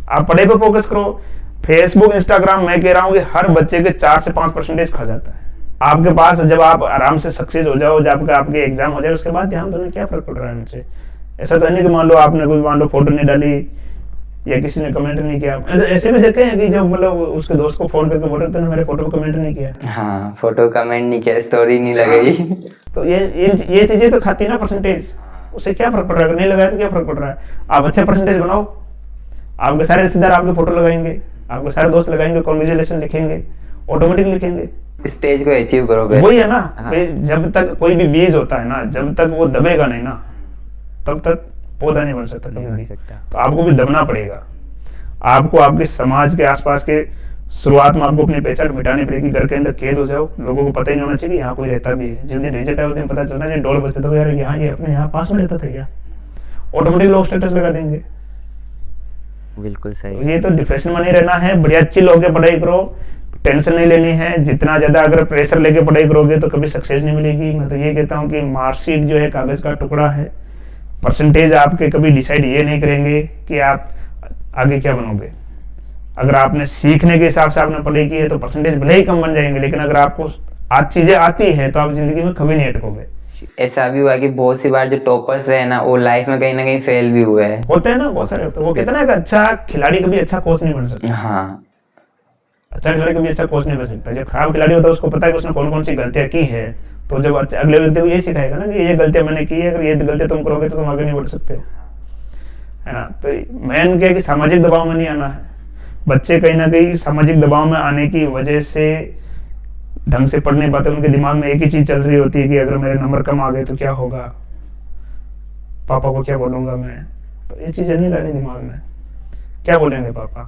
आप पढ़ाई पे फोकस करो। फेसबुक इंस्टाग्राम, मैं कह रहा हूँ कि हर बच्चे के 4 से 5% खा जाता है। आपके पास जब आप आराम से सक्सेस हो जाओ, जब आपके एग्जाम हो जाए, उसके बाद ध्यान देने क्या फर्क पड़ रहा है उनसे। ऐसा तो नहीं कि मान लो आपने कोई मान लो फोटो नहीं डाली या किसी ने कमेंट नहीं किया, ऐसे भी देखे हैं कि जब मतलब उसके दोस्त को फोन करके बोल रहे थे मेरे फोटो को कमेंट नहीं किया। हाँ, फोटो कमेंट नहीं किया, स्टोरी नहीं लगाई। तो ये चीजें तो खाती है ना परसेंटेज, उससे क्या फर्क पड़ रहा है, नहीं लगाया तो क्या फर्क पड़ रहा है। आप अच्छे परसेंटेज बनाओ, आपके सारे रिश्तेदार आपके फोटो लगाएंगे, आपके सारे दोस्त लगाएंगे, कॉन्ग्रेचुलेशन लिखेंगे, ऑटोमेटिक लिखेंगे। स्टेज को अचीव करोगे। वही है ना। हाँ। जब तक कोई भी बीज होता है ना, जब तक वो दबेगा नहीं ना, तब तक पौधा नहीं बन सकता कभी भी। तो आपको भी दबना पड़ेगा। आपको आपके समाज के आसपास के शुरुआत में आपको अपनी पहचान मिटानी पड़ेगी। घर के अंदर कैद हो जाओ, लोगों को पता ही नहीं होना चाहिए यहाँ कोई रहता भी है। जिस दिन रिजल्ट आए उस दिन पता चलना चाहिए, डोर बजते तो यार यहाँ ये अपने यहाँ पास में रहता था क्या, ऑटोमेटिक लोग स्टेटस लगा देंगे। बिल्कुल सही। तो ये तो डिप्रेशन में नहीं रहना है, बढ़िया अच्छी लोग के पढ़ाई करो, टेंशन नहीं लेनी है। जितना ज्यादा अगर प्रेशर लेके पढ़ाई करोगे तो कभी सक्सेस नहीं मिलेगी। मैं तो ये कहता हूँ कि मार्कशीट जो है कागज का टुकड़ा है, परसेंटेज आपके कभी डिसाइड ये नहीं करेंगे कि आप आगे क्या बनोगे। अगर आपने सीखने के हिसाब से आपने पढ़ाई की है तो परसेंटेज भले ही कम बन जाएंगे, लेकिन अगर आपको आज चीजें आती है तो आप जिंदगी में कभी नहीं अटकोगे। ऐसा भी हुआ कि बहुत सी बार जो टॉपर्स रहे ना, वो लाइफ में कहीं ना कहीं फेल भी हुए हैं। होते हैं ना, बहुत सारे होते हैं। वो कहते हैं ना कि अच्छा खिलाड़ी कभी अच्छा कोच नहीं बन सकता। हाँ, अच्छा खिलाड़ी कभी अच्छा कोच नहीं बन सकता। जब खराब खिलाड़ी होता है उसको पता है कि उसने कौन कौन सी गलतियां की है, तो जब अगले व्यक्ति को ये सिखाएगा ना कि ये गलतियां मैंने की है, अगर ये गलतियां तुम करोगे तो तुम आगे नहीं बढ़ सकते हो, है ना। तो मेन क्या है कि सामाजिक दबाव में नहीं आना है। बच्चे कहीं ना कहीं सामाजिक दबाव में आने की वजह से ढंग से पढ़ नहीं पाते। उनके दिमाग में एक ही चीज चल रही होती है कि अगर मेरे नंबर कम आ गए तो क्या होगा, पापा को क्या बोलूंगा मैं। तो ये चीजें नहीं लानी दिमाग में। क्या बोलेंगे पापा,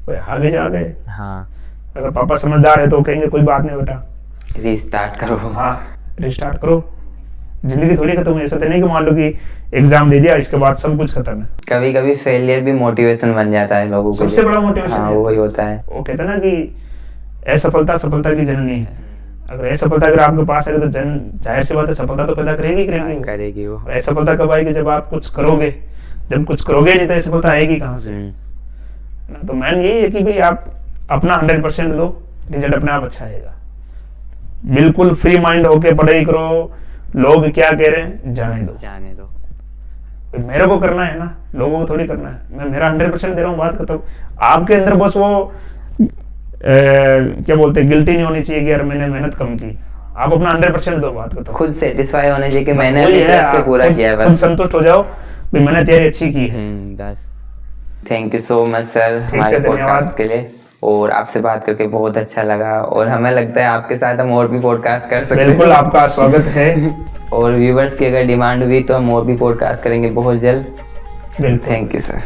कोई आगे जा गए। हाँ, अगर पापा समझदार है तो कहेंगे कोई बात नहीं बेटा, रीस्टार्ट करो। हाँ रिस्टार्ट करो। जिंदगी थोड़ी खत्म है। ऐसा तो नहीं कि मान लो कि एग्जाम दे दिया इसके बाद सब कुछ खत्म है। कभी कभी फेलियर भी मोटिवेशन बन जाता है लोगों को। सबसे बड़ा मोटिवेशन हाँ, वही होता है। वो कहते हैं ना कि असफलता सफलता की जननी है। अगर असफलता अगर आपके पास है तो जाहिर सी बात है सफलता तो पैदा करेगी वो। और असफलता कब आएगी, जब आप कुछ करोगे। जब कुछ करोगे नहीं तो असफलता आएगी कहाँ से। ना तो मैन यही है कि भाई आप अपना 100% दो, रिजल्ट अपने आप अच्छा आएगा। बिल्कुल फ्री माइंड होके पढ़ाई करो। लोग क्या कह रहे हैं जाने दो। मेरे को करना है ना, लोगों को थोड़ी करना है। मैं मेरा 100% दे रहा हूँ, बात खत्म। आपके अंदर बस वो क्या बोलते हैं, गिल्टी नहीं होनी चाहिए कि यार मैंने मेहनत कम की। आप अपना 100% दो, बात खत्म। खुद सेटिस्फाई होने चाहिए कि मैंने वही अपनी है, तरफ से पूरा खुद- किया है। खुद बस संतुष्ट हो जाओ कि मैंने तैयारी अच्छी की है। बस। Thank you so much sir ठीक हमारे है, धन्यवाद। पॉडकास्ट के लिए। और आपसे बात करके बहुत अच्छा लगा, और हमें लगता है आपके साथ हम और भी पॉडकास्ट कर सकते बिल्कुल हैं। आपका स्वागत है। और व्यूवर्स की अगर डिमांड हुई तो हम और भी पॉडकास्ट करेंगे बहुत जल्द। बिल्कुल। Thank you sir.